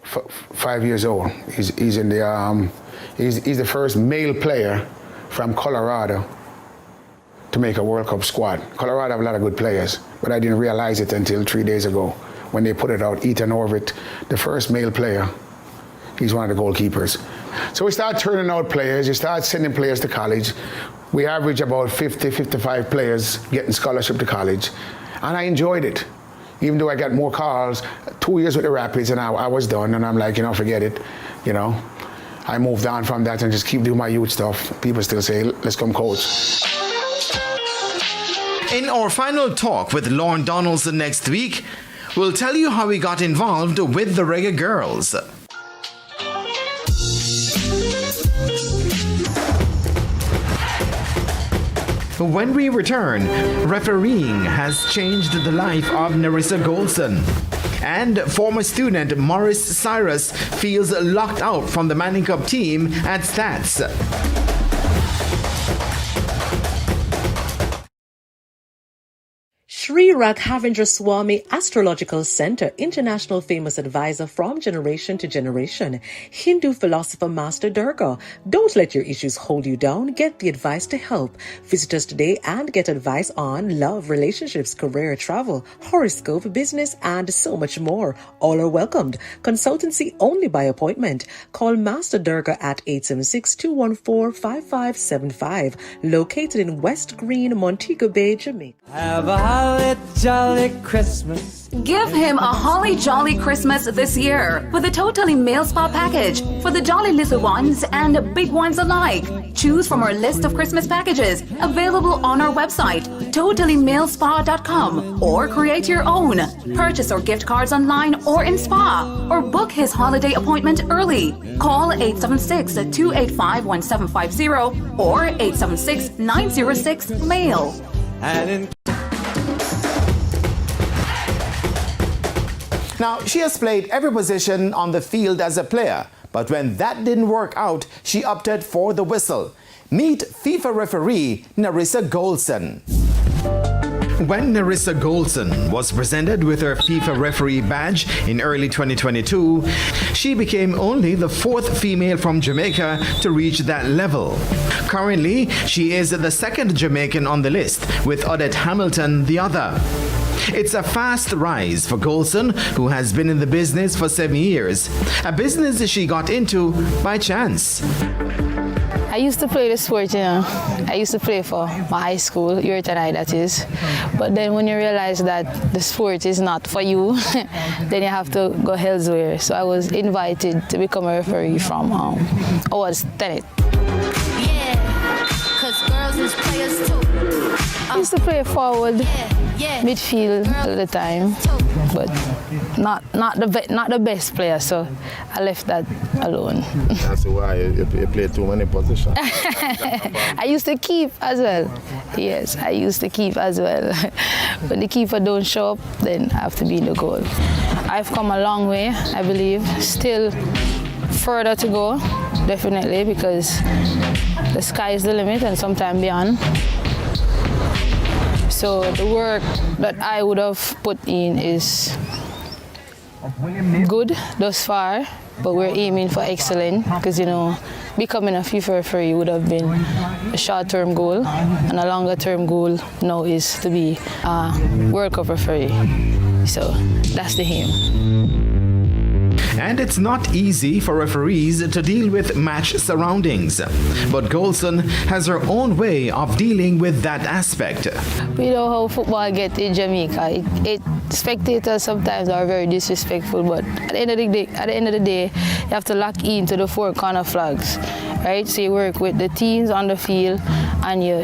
[SPEAKER 1] 5 years old. He's in the, he's the first male player from Colorado to make a World Cup squad. Colorado have a lot of good players, but I didn't realize it until 3 days ago when they put it out. Eaton Orvet, the first male player, he's one of the goalkeepers. So we start turning out players, you start sending players to college. We average about 50, 55 players getting scholarship to college. And I enjoyed it. Even though I got more calls, 2 years with the Rapids and I was done and I'm like, forget it. I moved on from that and just keep doing my youth stuff. People still say, let's come coach.
[SPEAKER 14] In our final talk with Lorne Donaldson next week, we'll tell you how he got involved with the Reggae Girls. When we return, refereeing has changed the life of Narissa Golson. And former student Morris Cyrus feels locked out from the Manning Cup team at Stats.
[SPEAKER 2] Sri Raghavendra Swami Astrological Center, international famous advisor from generation to generation. Hindu philosopher Master Durga. Don't let your issues hold you down. Get the advice to help. Visit us today and get advice on love, relationships, career, travel, horoscope, business, and so much more. All are welcomed. Consultancy only by appointment. Call Master Durga at 876-214-5575. Located in West Green, Montego Bay, Jamaica.
[SPEAKER 17] Have a
[SPEAKER 8] holly jolly Christmas.
[SPEAKER 10] Give him a holly jolly Christmas this year with a totally male spa package for the jolly little ones and big ones alike. Choose from our list of Christmas packages available on our website, totallymalespa.com, or create your own. Purchase our gift cards online or in spa, or book his holiday appointment early. Call 876-285-1750 or 876-906-MAIL.
[SPEAKER 6] Now, she has played every position on the field as a player, but when that didn't work out, she opted for the whistle. Meet FIFA referee Narissa Golson.
[SPEAKER 14] When Narissa Golson was presented with her FIFA referee badge in early 2022, she became only the 4th female from Jamaica to reach that level. Currently, she is the 2nd Jamaican on the list, with Odette Hamilton the other. It's a fast rise for Golson, who has been in the business for 7 years, a business she got into by chance.
[SPEAKER 15] I used to play the sport, you know. I used to play for my high school, Yurton High that is. But then when you realize that the sport is not for you, then you have to go elsewhere. So I was invited to become a referee from Awards Tenet.
[SPEAKER 19] Yeah, 'cause girls is players too.
[SPEAKER 15] I used to play forward, midfield all the time, but not the best player, so I left that alone.
[SPEAKER 20] That's why you play too many positions.
[SPEAKER 15] I used to keep as well. Yes, I used to keep as well. When the keeper don't show up, then I have to be in the goal. I've come a long way, I believe. Still further to go, definitely, because the sky is the limit and sometime beyond. So the work that I would have put in is good thus far, but we're aiming for excellent because, you know, becoming a FIFA referee would have been a short-term goal, and a longer-term goal now is to be a World Cup referee. So that's the aim.
[SPEAKER 14] And it's not easy for referees to deal with match surroundings. But Golson has her own way of dealing with that aspect.
[SPEAKER 15] We know how football gets in Jamaica. Spectators sometimes are very disrespectful, but at the end of the day, you have to lock into the 4 corner flags, right? So you work with the teams on the field and your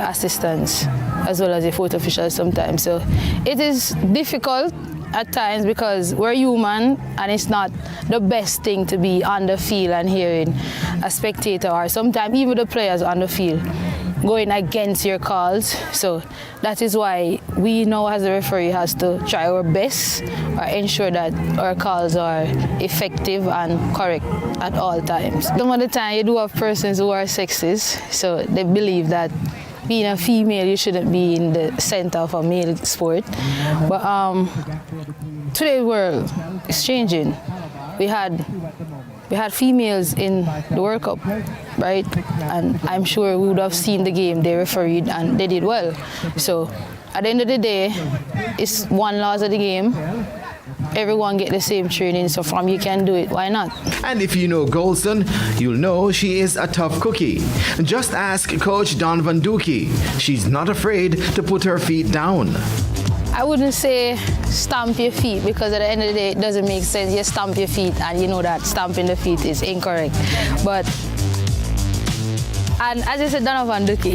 [SPEAKER 15] assistants, as well as your fourth officials sometimes. So it is difficult at times because we're human, and it's not the best thing to be on the field and hearing a spectator or sometimes even the players on the field going against your calls. So that is why we know as a referee has to try our best or ensure that our calls are effective and correct at all times. Some of the time you do have persons who are sexist, so they believe that being a female, you shouldn't be in the center of a male sport. But today's world is changing. We had females in the World Cup, right? And I'm sure we would have seen the game they refereed and they did well. So at the end of the day, it's one laws of the game. Everyone get the same training, so from you can do it, why not?
[SPEAKER 14] And if you know Golson, you'll know she is a tough cookie. Just ask Coach Don Van Dookie. She's not afraid to put her feet down.
[SPEAKER 15] I wouldn't say stamp your feet, because at the end of the day, it doesn't make sense. You stamp your feet and you know that stamping the feet is incorrect. And as I said, Don Van Dookie,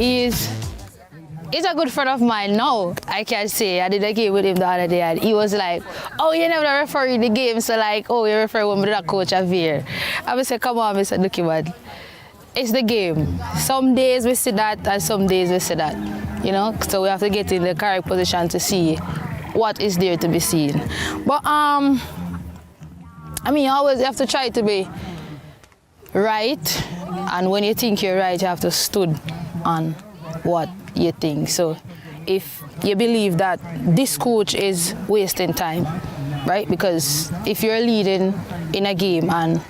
[SPEAKER 15] he's a good friend of mine now, I can say. I did a game with him the other day and he was like, oh, you never referee the game, so like, oh, you referee when the coach are here. I would say, come on, Mr. Dookie, man. It's the game. Some days we see that and some days we see that, you know? So we have to get in the correct position to see what is there to be seen. But, I mean, you always have to try to be right, and when you think you're right, you have to stood on what you think. So if you believe that this coach is wasting time, right? Because if you're leading in a game and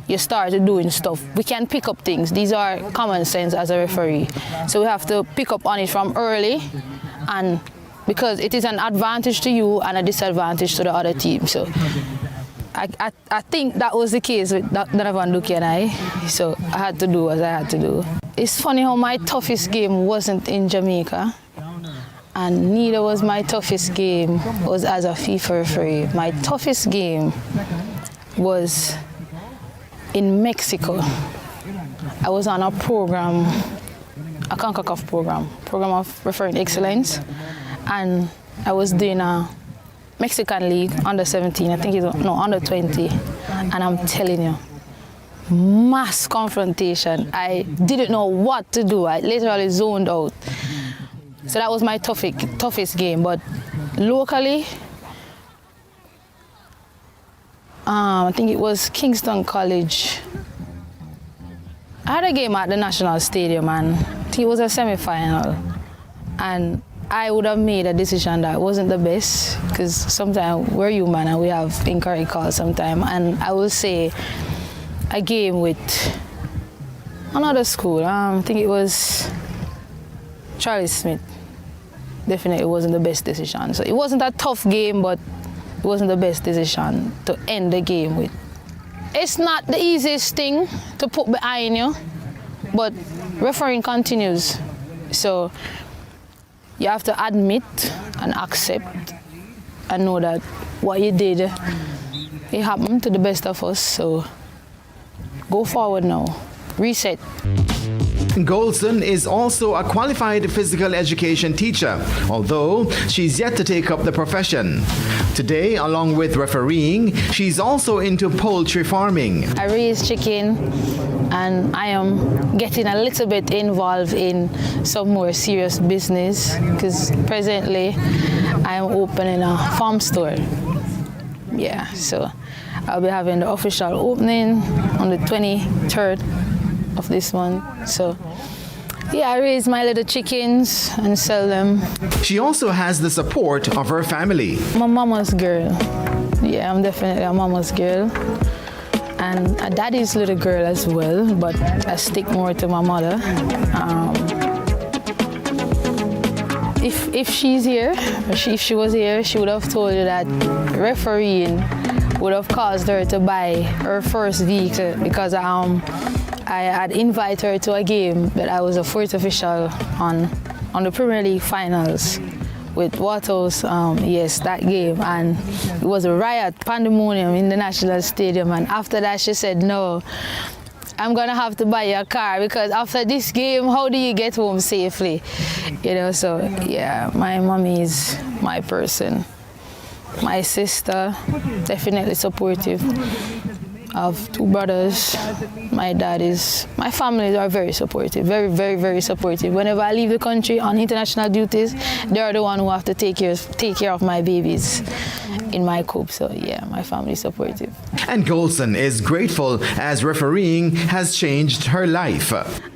[SPEAKER 15] you start doing stuff, we can pick up things. These are common sense as a referee. So we have to pick up on it from early, and because it is an advantage to you and a disadvantage to the other team. So I think that was the case with Donovan Dookie and I. So I had to do what I had to do. It's funny how my toughest game wasn't in Jamaica. And neither was my toughest game was as a FIFA referee. My toughest game was in Mexico. I was on a program, a CONCACAF program of referring excellence, and I was doing a Mexican league under 17, I think under 20, and I'm telling you, mass confrontation. I didn't know what to do. I literally zoned out. So that was my toughest game. But locally, I think it was Kingston College. I had a game at the National Stadium, and I think it was a semi-final. And I would have made a decision that wasn't the best, because sometimes we're human and we have incorrect calls sometimes. And I will say a game with another school, I think it was Charlie Smith. Definitely wasn't the best decision. So it wasn't a tough game, but it wasn't the best decision to end the game with. It's not the easiest thing to put behind you, but refereeing continues. So you have to admit and accept and know that what you did, it happened to the best of us. So go forward now, reset.
[SPEAKER 14] Golson is also a qualified physical education teacher, although she's yet to take up the profession. Today, along with refereeing, she's also into poultry farming.
[SPEAKER 15] I raise chicken, and I am getting a little bit involved in some more serious business, because presently I am opening a farm store. Yeah, so I'll be having the official opening on the 23rd of this month. So yeah, I raise my little chickens and sell them.
[SPEAKER 14] She also has the support of her family.
[SPEAKER 15] I'm a mama's girl. Yeah, I'm definitely a mama's girl. And a daddy's little girl as well, but I stick more to my mother. If she's here, or if she was here, she would have told you that refereeing would have caused her to buy her first vehicle, because I had invited her to a game that I was a fourth official on the Premier League finals with Waterhouse, yes, that game. And it was a riot, pandemonium in the National Stadium. And after that, she said, no, I'm gonna have to buy you a car, because after this game, how do you get home safely? You know, so yeah, my mommy is my person. My sister, definitely supportive. I have two brothers. My families are very supportive, very, very, very supportive. Whenever I leave the country on international duties, they're the one who have to take care of my babies in my coop. So yeah, my family is supportive.
[SPEAKER 14] And Golson is grateful as refereeing has changed her life.